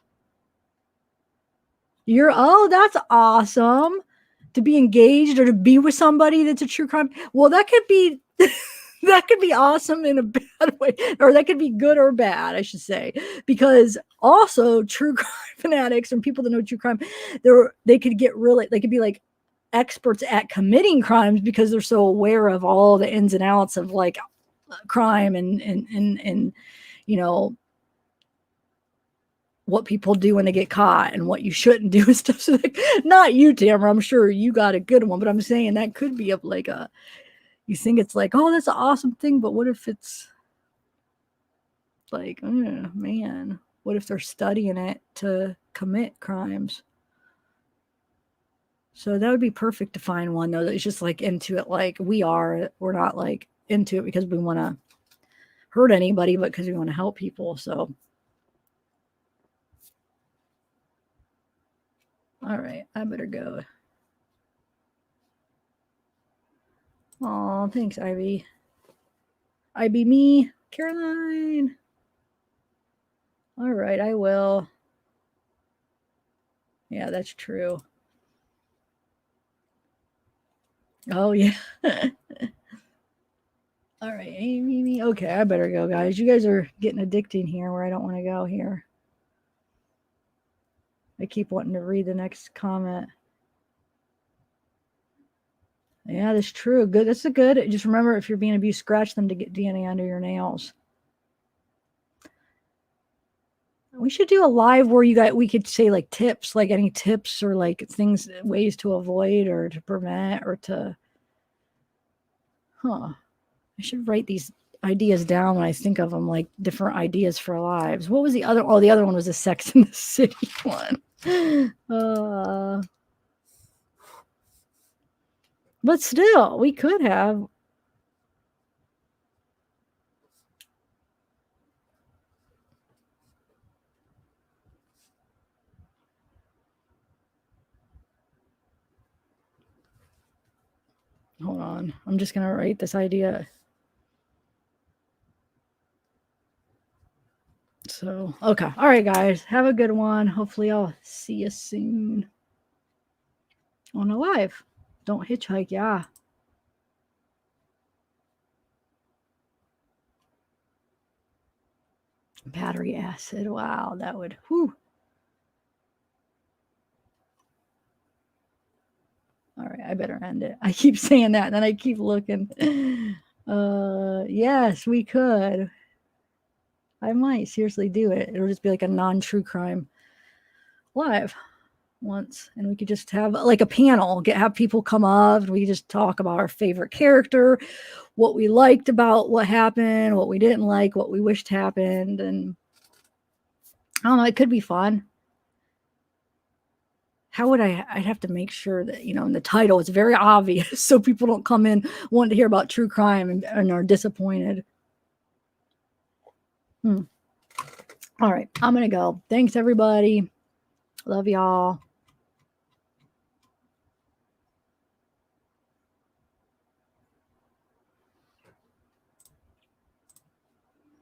That's awesome. To be engaged or to be with somebody that's a true crime. Well, that could be that could be awesome in a bad way, or that could be good or bad, I should say, because also true crime fanatics and people that know true crime, they could be like experts at committing crimes because they're so aware of all the ins and outs of like crime and you know what people do when they get caught and what you shouldn't do and stuff. So like, not you, Tamara, I'm sure you got a good one, but I'm saying that could be you think it's like, oh, that's an awesome thing, but what if it's like, oh, man, what if they're studying it to commit crimes? So that would be perfect to find one, though, that's just like into it like we are. We're not like into it because we want to hurt anybody, but because we want to help people. So all right, I better go. Oh, thanks, Ivy. Ivy me, Caroline. All right, I will. Yeah, that's true. Oh yeah. All right, Amy. Okay, I better go, guys. You guys are getting addicting here where I don't want to go here. I keep wanting to read the next comment. Yeah, that's true. Good. That's a good. Just remember, if you're being abused, scratch them to get DNA under your nails. We should do a live where we could say like tips, like any tips or like things, ways to avoid or to prevent or to. I should write these ideas down when I think of them, like different ideas for lives. What was the other? Oh, the other one was a Sex in the City one. But still, we could have. Hold on. I'm just going to write this idea. So, okay. All right, guys. Have a good one. Hopefully, I'll see you soon on a live. Don't hitchhike. Yeah. Battery acid. Wow. That would, whew. All right. I better end it. I keep saying that and then I keep looking. Yes, we could. I might seriously do it. It'll just be like a non-true crime live once, and we could just have like a panel, have people come up and we just talk about our favorite character, what we liked about what happened, what we didn't like, what we wished happened, and I don't know, it could be fun. How would I'd have to make sure that, in the title it's very obvious so people don't come in wanting to hear about true crime and are disappointed. All right, I'm gonna go. Thanks everybody. Love y'all.